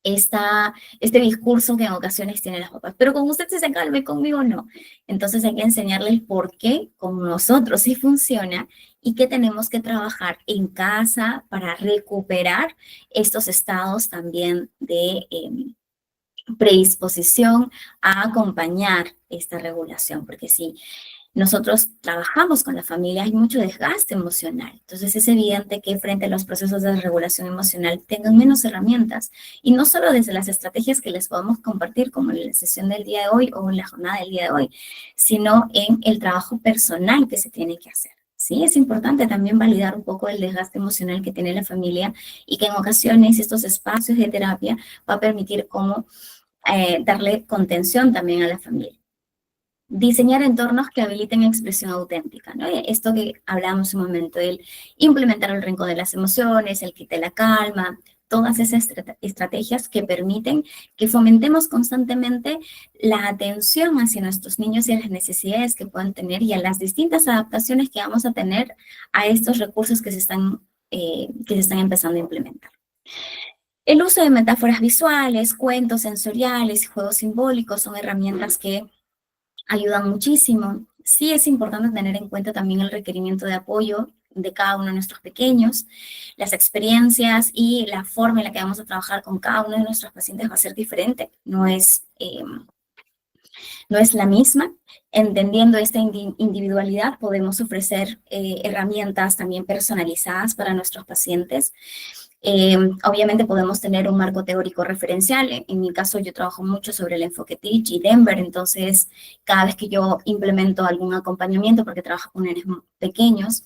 [SPEAKER 3] este discurso que en ocasiones tienen las papás. Pero con usted se calma y conmigo no. Entonces hay que enseñarles por qué con nosotros sí funciona y que tenemos que trabajar en casa para recuperar estos estados también de predisposición a acompañar esta regulación, porque si nosotros trabajamos con la familia, hay mucho desgaste emocional. Entonces es evidente que frente a los procesos de regulación emocional tengan menos herramientas, y no solo desde las estrategias que les podemos compartir, como en la sesión del día de hoy o en la jornada del día de hoy, sino en el trabajo personal que se tiene que hacer. Sí, es importante también validar un poco el desgaste emocional que tiene la familia y que en ocasiones estos espacios de terapia va a permitir cómo darle contención también a la familia. Diseñar entornos que habiliten expresión auténtica, ¿no? Esto que hablábamos un momento, el implementar el rincón de las emociones, el kit de la calma, todas esas estrategias que permiten que fomentemos constantemente la atención hacia nuestros niños y a las necesidades que puedan tener y a las distintas adaptaciones que vamos a tener a estos recursos que se están empezando a implementar. El uso de metáforas visuales, cuentos sensoriales y juegos simbólicos son herramientas que ayudan muchísimo. Sí es importante tener en cuenta también el requerimiento de apoyo de cada uno de nuestros pequeños. Las experiencias y la forma en la que vamos a trabajar con cada uno de nuestros pacientes va a ser diferente. No es la misma. Entendiendo esta individualidad, podemos ofrecer herramientas también personalizadas para nuestros pacientes. Obviamente podemos tener un marco teórico referencial. En mi caso yo trabajo mucho sobre el enfoque Teach y Denver, entonces cada vez que yo implemento algún acompañamiento, porque trabajo con nenes pequeños,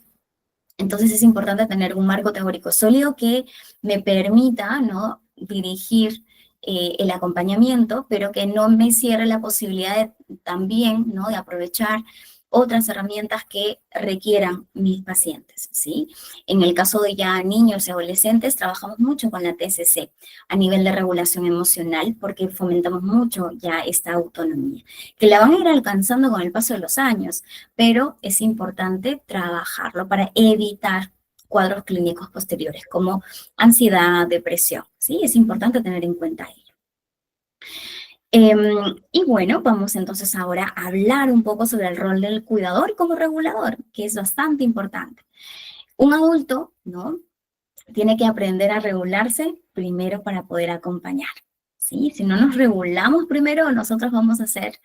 [SPEAKER 3] entonces es importante tener un marco teórico sólido que me permita, ¿no?, dirigir el acompañamiento, pero que no me cierre la posibilidad de, también, ¿no?, de aprovechar otras herramientas que requieran mis pacientes, ¿sí? En el caso de ya niños y adolescentes, trabajamos mucho con la TCC a nivel de regulación emocional porque fomentamos mucho ya esta autonomía, que la van a ir alcanzando con el paso de los años, pero es importante trabajarlo para evitar cuadros clínicos posteriores como ansiedad, depresión, ¿sí? Es importante tener en cuenta ello. Y bueno, vamos entonces ahora a hablar un poco sobre el rol del cuidador como regulador, que es bastante importante. Un adulto, ¿no?, tiene que aprender a regularse primero para poder acompañar, ¿sí? Si no nos regulamos primero, nosotros vamos a hacer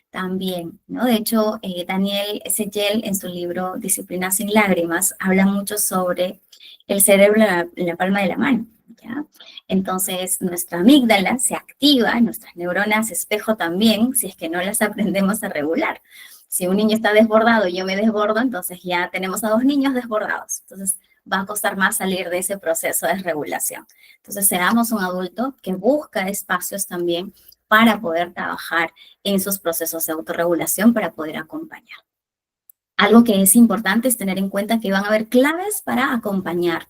[SPEAKER 3] también, ¿no? De hecho, Daniel Segel en su libro Disciplina sin lágrimas habla mucho sobre el cerebro en la palma de la mano, ¿ya? Entonces, nuestra amígdala se activa, nuestras neuronas espejo también, si es que no las aprendemos a regular. Si un niño está desbordado y yo me desbordo, entonces ya tenemos a 2 niños desbordados. Entonces, va a costar más salir de ese proceso de regulación. Entonces, seamos un adulto que busca espacios también para poder trabajar en sus procesos de autorregulación, para poder acompañar. Algo que es importante es tener en cuenta que van a haber claves para acompañar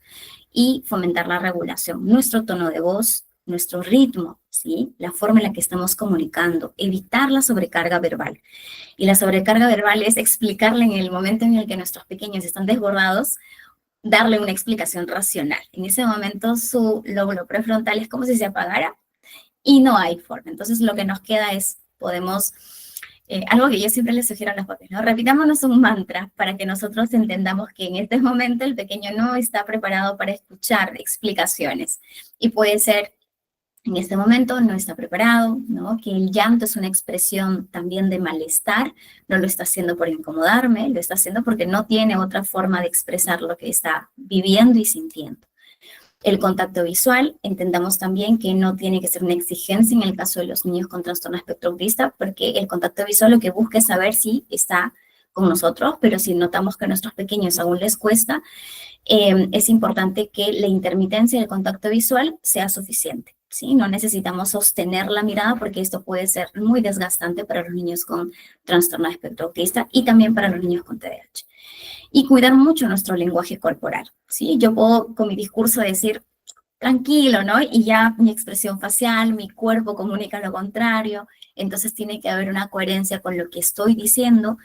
[SPEAKER 3] y fomentar la regulación. Nuestro tono de voz, nuestro ritmo, ¿sí?, la forma en la que estamos comunicando, evitar la sobrecarga verbal. Y la sobrecarga verbal es explicarle en el momento en el que nuestros pequeños están desbordados, darle una explicación racional. En ese momento su lóbulo prefrontal es como si se apagara y no hay forma. Entonces lo que nos queda es, podemos, algo que yo siempre les sugiero a los papás, ¿no?, repitámonos un mantra para que nosotros entendamos que en este momento el pequeño no está preparado para escuchar explicaciones. Y puede ser en este momento no está preparado, ¿no? Que el llanto es una expresión también de malestar, no lo está haciendo por incomodarme, lo está haciendo porque no tiene otra forma de expresar lo que está viviendo y sintiendo. El contacto visual, entendamos también que no tiene que ser una exigencia en el caso de los niños con trastorno espectro autista, porque el contacto visual lo que busca es saber si está con nosotros, pero si notamos que a nuestros pequeños aún les cuesta, es importante que la intermitencia del contacto visual sea suficiente, ¿sí? No necesitamos sostener la mirada porque esto puede ser muy desgastante para los niños con trastorno espectro autista y también para los niños con TDAH. Y cuidar mucho nuestro lenguaje corporal, ¿sí? Yo puedo con mi discurso decir, tranquilo, ¿no? Y ya mi expresión facial, mi cuerpo comunica lo contrario, entonces tiene que haber una coherencia con lo que estoy diciendo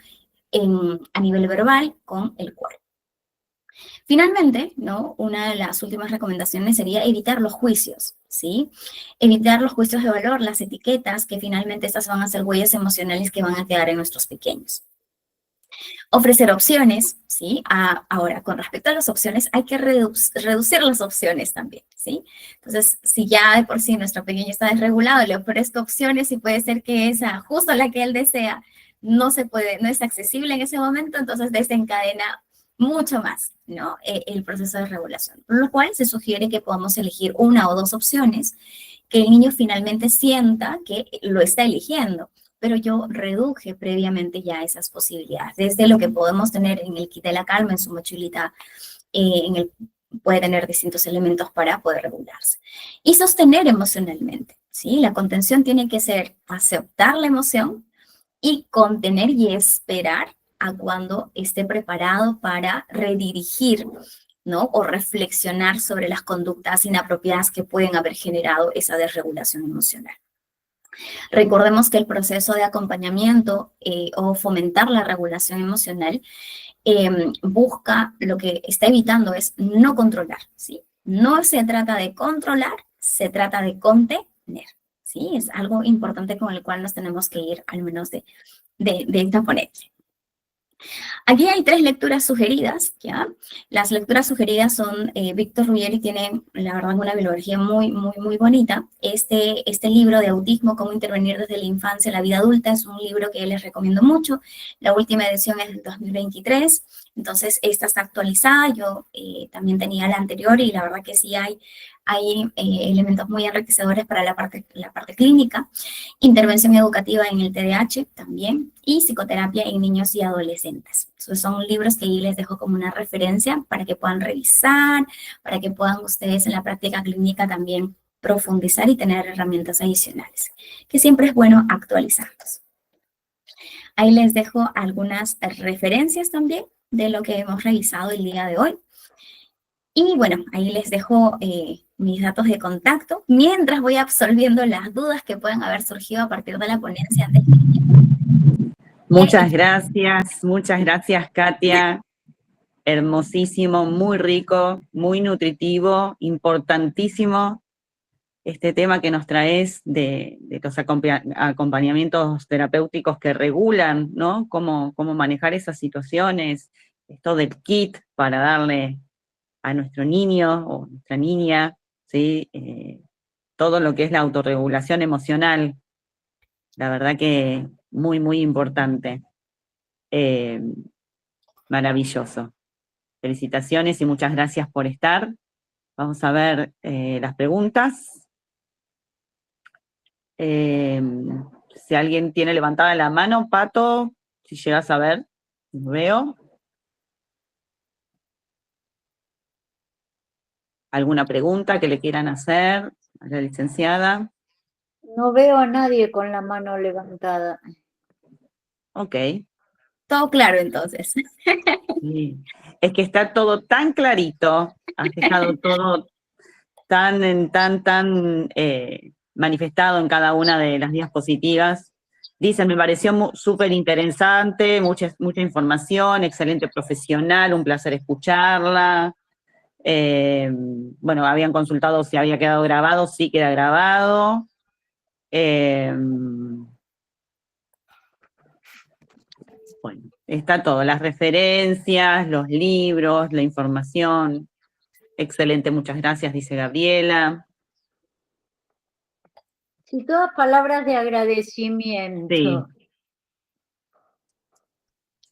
[SPEAKER 3] a nivel verbal con el cuerpo. Finalmente, ¿no? Una de las últimas recomendaciones sería evitar los juicios, ¿sí? Evitar los juicios de valor, las etiquetas, que finalmente estas van a ser huellas emocionales que van a quedar en nuestros pequeños. Ofrecer opciones, ¿sí? Ahora, con respecto a las opciones, hay que reducir las opciones también, ¿sí? Entonces, si ya de por sí nuestro pequeño está desregulado, le ofrezco opciones y puede ser que esa, justo la que él desea, no es accesible en ese momento, entonces desencadena mucho más, ¿no? El proceso de regulación. Por lo cual se sugiere que podamos elegir una o dos opciones, que el niño finalmente sienta que lo está eligiendo, pero yo reduje previamente ya esas posibilidades. Desde lo que podemos tener en el kit de la calma, en su mochilita, puede tener distintos elementos para poder regularse. Y sostener emocionalmente, ¿sí? La contención tiene que ser aceptar la emoción y contener y esperar a cuando esté preparado para redirigir, ¿no? O reflexionar sobre las conductas inapropiadas que pueden haber generado esa desregulación emocional. Recordemos que el proceso de acompañamiento o fomentar la regulación emocional busca, lo que está evitando es no controlar, ¿sí? No se trata de controlar, se trata de contener, ¿sí? Es algo importante con el cual nos tenemos que ir, al menos de esta ponencia. Aquí hay 3 lecturas sugeridas, ¿ya? Las lecturas sugeridas son, Víctor Ruggeri tiene, la verdad, una bibliografía muy, muy, muy bonita. Este libro de autismo, cómo intervenir desde la infancia a la vida adulta, es un libro que les recomiendo mucho. La última edición es del 2023, entonces esta está actualizada. Yo también tenía la anterior y la verdad que sí hay elementos muy enriquecedores para la parte clínica. Intervención educativa en el TDAH también, y psicoterapia en niños y adolescentes. Esos son libros que ahí les dejo como una referencia para que puedan revisar, para que puedan ustedes en la práctica clínica también profundizar y tener herramientas adicionales, que siempre es bueno actualizarlos. Ahí les dejo algunas referencias también de lo que hemos revisado el día de hoy. Y bueno, ahí les dejo mis datos de contacto, mientras voy absolviendo las dudas que puedan haber surgido a partir de la ponencia.
[SPEAKER 2] Muchas gracias, Katia. Hermosísimo, muy rico, muy nutritivo, importantísimo este tema que nos traes de los acompañamientos terapéuticos que regulan, ¿no? Cómo manejar esas situaciones, esto del kit para darle a nuestro niño o nuestra niña, ¿sí? Todo lo que es la autorregulación emocional. La verdad que muy, muy importante. Maravilloso. Felicitaciones y muchas gracias por estar. Vamos a ver las preguntas. Si alguien tiene levantada la mano, Pato, si llegas a ver, lo veo. ¿Alguna pregunta que le quieran hacer a la licenciada?
[SPEAKER 1] No veo a nadie con la mano levantada.
[SPEAKER 2] Ok.
[SPEAKER 3] Todo claro, entonces.
[SPEAKER 2] Sí. Es que está todo tan clarito, has dejado todo tan manifestado en cada una de las diapositivas. Dicen, me pareció súper interesante, mucha información, excelente profesional, un placer escucharla. Bueno, habían consultado si había quedado grabado, sí queda grabado. Bueno, está todo, las referencias, los libros, la información. Excelente, muchas gracias, dice Gabriela.
[SPEAKER 1] Y todas palabras de agradecimiento.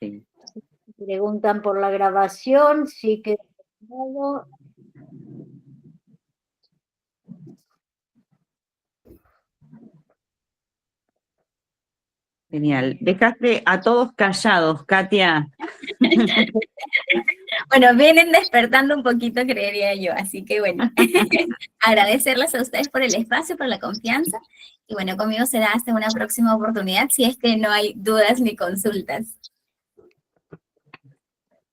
[SPEAKER 2] Sí.
[SPEAKER 1] Preguntan por la grabación, sí que...
[SPEAKER 2] Genial. Dejaste a todos callados, Katia.
[SPEAKER 3] Bueno, vienen despertando un poquito, creería yo, así que bueno, agradecerles a ustedes por el espacio, por la confianza, y bueno, conmigo será hasta una próxima oportunidad, si es que no hay dudas ni consultas.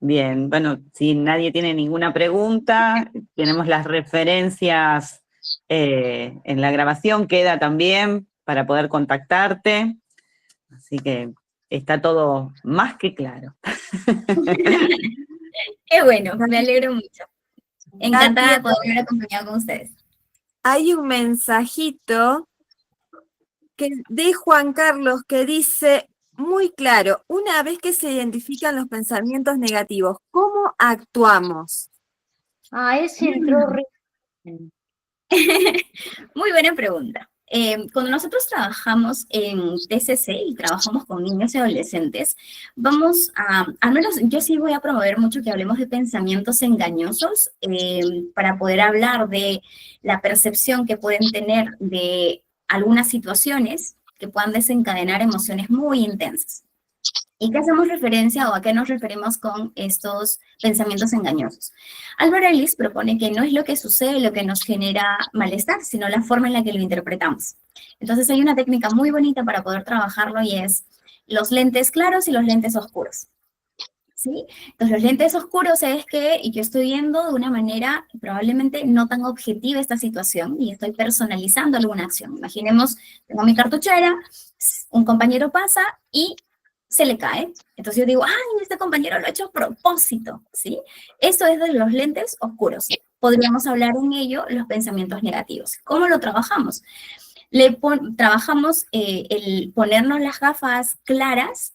[SPEAKER 2] Bien, bueno, si nadie tiene ninguna pregunta, tenemos las referencias en la grabación, queda también para poder contactarte, así que está todo más que claro.
[SPEAKER 3] Qué bueno, me alegro mucho. Encantada de
[SPEAKER 4] Katia,
[SPEAKER 3] poder haber acompañado con ustedes.
[SPEAKER 4] hay un mensajito de Juan Carlos que dice muy claro, una vez que se identifican los pensamientos negativos, ¿cómo actuamos?
[SPEAKER 1] Ah, ese entró recién.
[SPEAKER 3] Muy buena pregunta. Cuando nosotros trabajamos en TCC y trabajamos con niños y adolescentes, vamos a, al menos yo sí voy a promover mucho que hablemos de pensamientos engañosos para poder hablar de la percepción que pueden tener de algunas situaciones que puedan desencadenar emociones muy intensas. ¿Y qué hacemos referencia o a qué nos referimos con estos pensamientos engañosos? Albert Ellis propone que no es lo que sucede lo que nos genera malestar, sino la forma en la que lo interpretamos. Entonces hay una técnica muy bonita para poder trabajarlo y es los lentes claros y los lentes oscuros. ¿Sí? Entonces los lentes oscuros es que yo estoy viendo de una manera probablemente no tan objetiva esta situación y estoy personalizando alguna acción. Imaginemos, tengo mi cartuchera, un compañero pasa y se le cae. Entonces yo digo, ay, este compañero lo ha hecho a propósito, ¿sí? Eso es de los lentes oscuros. Podríamos hablar en ello los pensamientos negativos. ¿Cómo lo trabajamos? Trabajamos el ponernos las gafas claras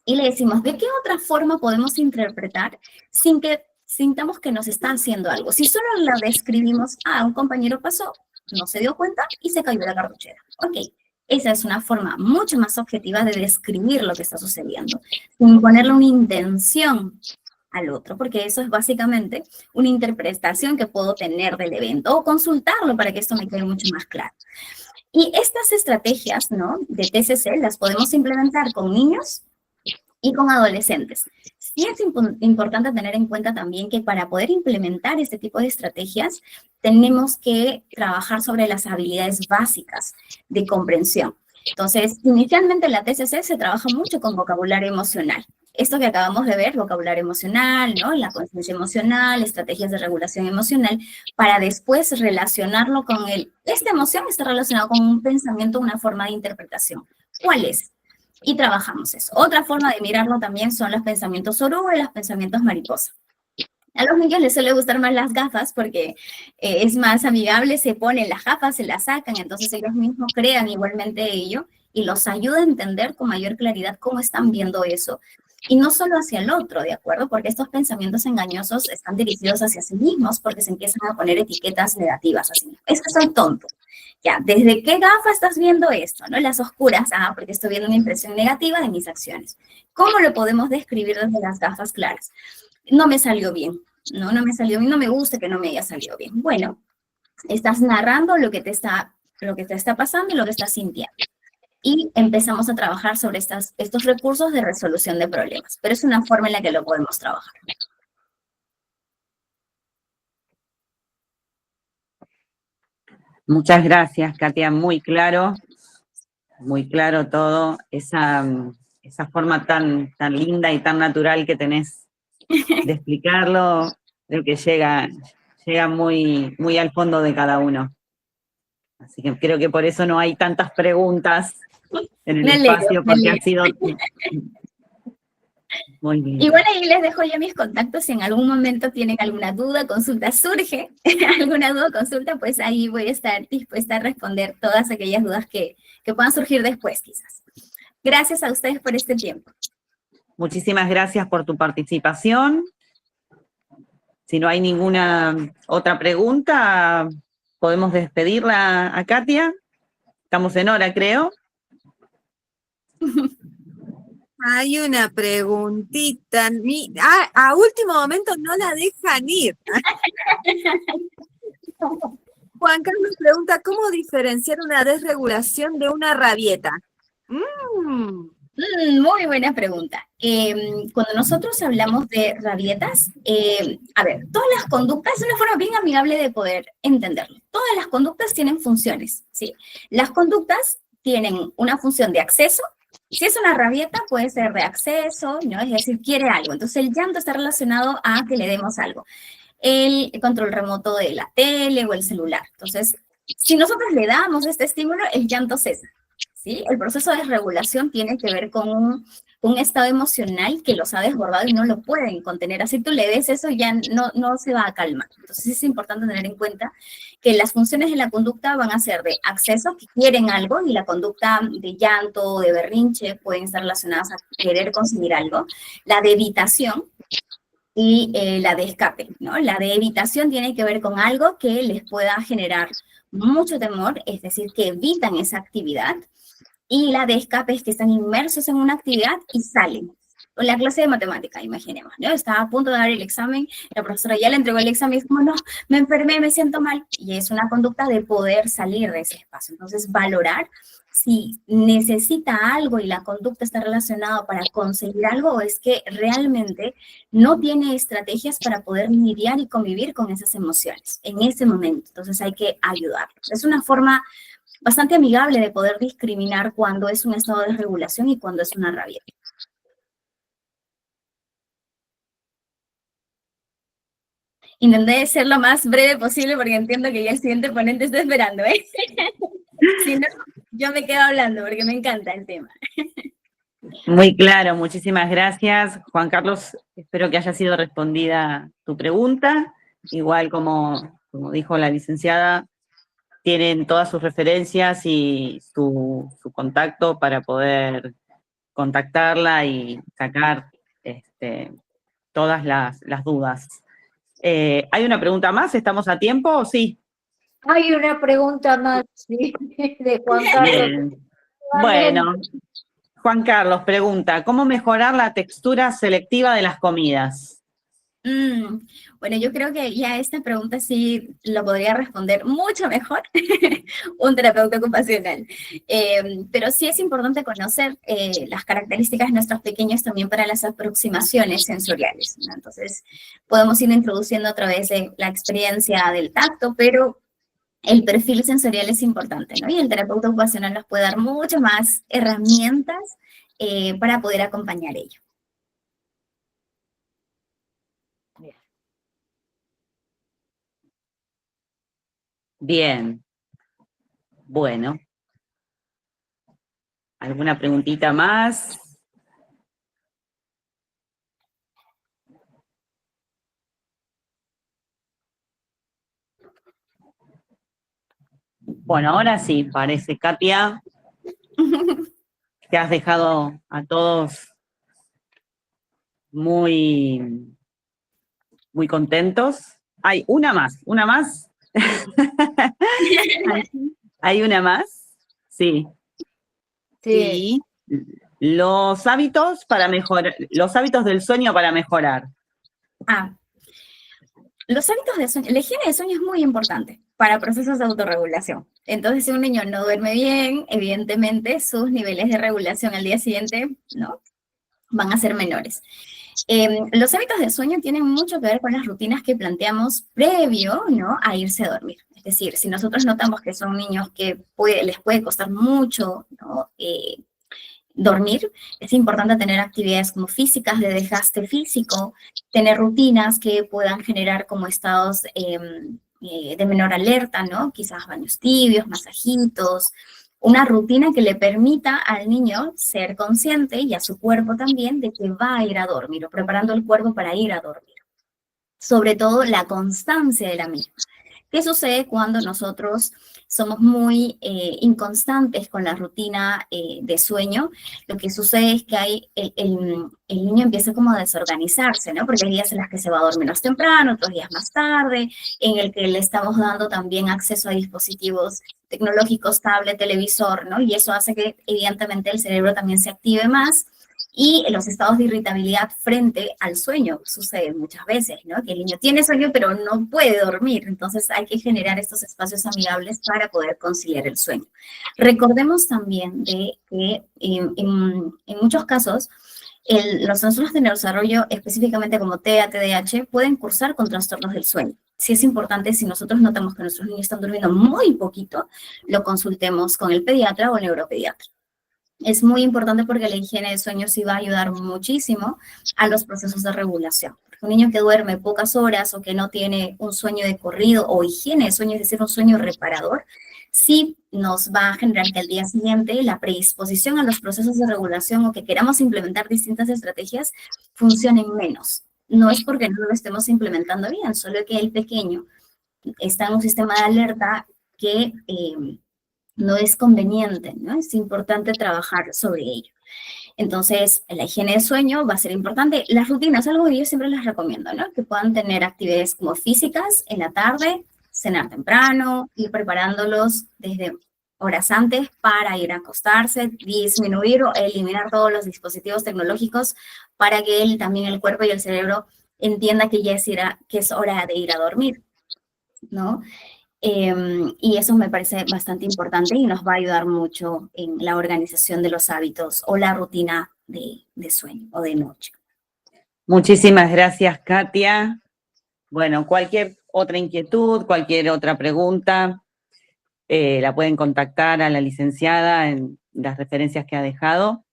[SPEAKER 3] y le decimos, ¿de qué otra forma podemos interpretar sin que sintamos que nos está haciendo algo? Si solo la describimos, un compañero pasó, no se dio cuenta y se cayó la cartuchera. Ok, esa es una forma mucho más objetiva de describir lo que está sucediendo, sin ponerle una intención al otro, porque eso es básicamente una interpretación que puedo tener del evento o consultarlo para que esto me quede mucho más claro. Y estas estrategias, ¿no?, de TCC las podemos implementar con niños y con adolescentes. Sí es importante tener en cuenta también que para poder implementar este tipo de estrategias tenemos que trabajar sobre las habilidades básicas de comprensión. Entonces, inicialmente en la TCC se trabaja mucho con vocabulario emocional. Esto que acabamos de ver, vocabulario emocional, ¿no?, la conciencia emocional, estrategias de regulación emocional, para después relacionarlo con esta emoción está relacionada con un pensamiento, una forma de interpretación. ¿Cuál es? Y trabajamos eso. Otra forma de mirarlo también son los pensamientos oruga y los pensamientos mariposa. A los niños les suele gustar más las gafas porque es más amigable, se ponen las gafas, se las sacan, entonces ellos mismos crean igualmente ello y los ayuda a entender con mayor claridad cómo están viendo eso. Y no solo hacia el otro, ¿de acuerdo? Porque estos pensamientos engañosos están dirigidos hacia sí mismos porque se empiezan a poner etiquetas negativas a sí mismos. Es que soy tonto. Ya, ¿desde qué gafa estás viendo esto? ¿No? Las oscuras, porque estoy viendo una impresión negativa de mis acciones. ¿Cómo lo podemos describir desde las gafas claras? No me salió bien, no me salió bien, no me gusta que no me haya salido bien. Bueno, estás narrando lo que te está pasando y lo que estás sintiendo. Y empezamos a trabajar sobre estos recursos de resolución de problemas, pero es una forma en la que lo podemos trabajar.
[SPEAKER 2] Muchas gracias, Katia, muy claro todo, esa forma tan linda y tan natural que tenés de explicarlo, creo que llega muy, muy al fondo de cada uno. Así que creo que por eso no hay tantas preguntas en el espacio, porque ha sido muy bien.
[SPEAKER 3] Igual ahí les dejo ya mis contactos, si en algún momento tienen alguna duda, consulta, surge alguna duda, consulta, pues ahí voy a estar dispuesta a responder todas aquellas dudas que puedan surgir después quizás. Gracias a ustedes por este tiempo.
[SPEAKER 2] Muchísimas gracias por tu participación. Si no hay ninguna otra pregunta, podemos despedirla a Katia. Estamos en hora, creo.
[SPEAKER 4] Hay una preguntita. A último momento no la dejan ir. Juan Carlos pregunta, ¿cómo diferenciar una desregulación de una rabieta?
[SPEAKER 3] Muy buena pregunta. Cuando nosotros hablamos de rabietas, a ver, todas las conductas, es una forma bien amigable de poder entenderlo. Todas las conductas tienen funciones, ¿sí? Las conductas tienen una función de acceso. Si es una rabieta, puede ser de acceso, ¿no? Es decir, quiere algo. Entonces, el llanto está relacionado a que le demos algo. El control remoto de la tele o el celular. Entonces, si nosotros le damos este estímulo, el llanto cesa, ¿sí? El proceso de regulación tiene que ver con un estado emocional que los ha desbordado y no lo pueden contener. Así tú le des eso, ya no se va a calmar. Entonces, es importante tener en cuenta que las funciones de la conducta van a ser de acceso, que quieren algo, y la conducta de llanto o de berrinche pueden estar relacionadas a querer conseguir algo. La de evitación, y la de escape, ¿no? La de evitación tiene que ver con algo que les pueda generar mucho temor, es decir, que evitan esa actividad, y la de escape es que están inmersos en una actividad y salen. O la clase de matemática, imaginemos, ¿no? Estaba a punto de dar el examen, la profesora ya le entregó el examen y es como, no, me enfermé, me siento mal, y es una conducta de poder salir de ese espacio. Entonces, valorar si necesita algo y la conducta está relacionada para conseguir algo, o es que realmente no tiene estrategias para poder lidiar y convivir con esas emociones en ese momento. Entonces hay que ayudarlos. Es una forma bastante amigable de poder discriminar cuando es un estado de regulación y cuando es una rabia. Intenté ser lo más breve posible porque entiendo que ya el siguiente ponente está esperando, ¿eh? Si no, yo me quedo hablando porque me encanta el tema.
[SPEAKER 2] Muy claro, muchísimas gracias. Juan Carlos, espero que haya sido respondida tu pregunta. Igual como dijo la licenciada, tienen todas sus referencias y su contacto para poder contactarla y sacar todas las dudas. ¿Hay una pregunta más? ¿Estamos a tiempo o sí?
[SPEAKER 1] Hay una pregunta más, ¿sí? De Juan Carlos.
[SPEAKER 2] Bien. Bueno, Juan Carlos pregunta, ¿cómo mejorar la textura selectiva de las comidas?
[SPEAKER 3] Bueno, yo creo que ya esta pregunta sí lo podría responder mucho mejor un terapeuta ocupacional. Pero sí es importante conocer las características de nuestros pequeños también para las aproximaciones sensoriales, ¿no? Entonces, podemos ir introduciendo a través de la experiencia del tacto, pero el perfil sensorial es importante, ¿no? Y el terapeuta ocupacional nos puede dar muchas más herramientas para poder acompañar ello.
[SPEAKER 2] Bien. Bueno. ¿Alguna preguntita más? Bueno, ahora sí, parece, Katia, te has dejado a todos muy, muy contentos. Hay una más. ¿Hay una más? Sí.
[SPEAKER 1] Sí.
[SPEAKER 2] Los hábitos del sueño para mejorar.
[SPEAKER 3] Los hábitos de sueño, la higiene de sueño es muy importante para procesos de autorregulación. Entonces, si un niño no duerme bien, evidentemente sus niveles de regulación al día siguiente, ¿no?, van a ser menores. Los hábitos de sueño tienen mucho que ver con las rutinas que planteamos previo, ¿no?, a irse a dormir. Es decir, si nosotros notamos que son niños que les puede costar mucho, ¿no?, dormir, es importante tener actividades como físicas de desgaste físico, tener rutinas que puedan generar como estados de menor alerta, ¿no? Quizás baños tibios, masajitos, una rutina que le permita al niño ser consciente y a su cuerpo también de que va a ir a dormir, o preparando el cuerpo para ir a dormir. Sobre todo la constancia de la misma. ¿Qué sucede cuando nosotros somos muy inconstantes con la rutina de sueño? Lo que sucede es que el niño empieza como a desorganizarse, ¿no? Porque hay días en los que se va a dormir más temprano, otros días más tarde, en el que le estamos dando también acceso a dispositivos tecnológicos, tablet, televisor, ¿no? Y eso hace que evidentemente el cerebro también se active más. Y los estados de irritabilidad frente al sueño suceden muchas veces, ¿no? Que el niño tiene sueño pero no puede dormir, entonces hay que generar estos espacios amigables para poder conciliar el sueño. Recordemos también de que en muchos casos los trastornos de neurodesarrollo, específicamente como TEA, TDAH, pueden cursar con trastornos del sueño. Sí es importante, si nosotros notamos que nuestros niños están durmiendo muy poquito, lo consultemos con el pediatra o el neuropediatra. Es muy importante porque la higiene de sueño sí va a ayudar muchísimo a los procesos de regulación. Un niño que duerme pocas horas o que no tiene un sueño de corrido o higiene de sueño, es decir, un sueño reparador, sí nos va a generar que al día siguiente la predisposición a los procesos de regulación o que queramos implementar distintas estrategias funcionen menos. No es porque no lo estemos implementando bien, solo que el pequeño está en un sistema de alerta que no es conveniente, ¿no? Es importante trabajar sobre ello. Entonces, la higiene de sueño va a ser importante. Las rutinas, algo que yo siempre les recomiendo, ¿no? Que puedan tener actividades como físicas en la tarde, cenar temprano, ir preparándolos desde horas antes para ir a acostarse, disminuir o eliminar todos los dispositivos tecnológicos para que también el cuerpo y el cerebro entienda que ya es hora de ir a dormir, ¿no? Y eso me parece bastante importante y nos va a ayudar mucho en la organización de los hábitos o la rutina de sueño o de noche.
[SPEAKER 2] Muchísimas gracias, Katia. Bueno, cualquier otra inquietud, cualquier otra pregunta, la pueden contactar a la licenciada en las referencias que ha dejado.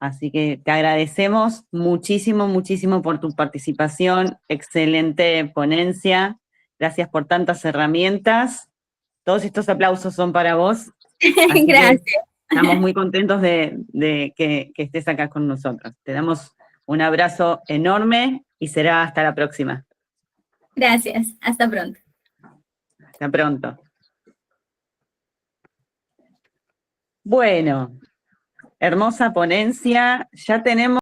[SPEAKER 2] Así que te agradecemos muchísimo, muchísimo por tu participación. Excelente ponencia. Gracias por tantas herramientas. Todos estos aplausos son para vos.
[SPEAKER 3] Gracias.
[SPEAKER 2] Estamos muy contentos de que estés acá con nosotros. Te damos un abrazo enorme y será hasta la próxima.
[SPEAKER 3] Gracias. Hasta pronto.
[SPEAKER 2] Hasta pronto. Bueno, hermosa ponencia. Ya tenemos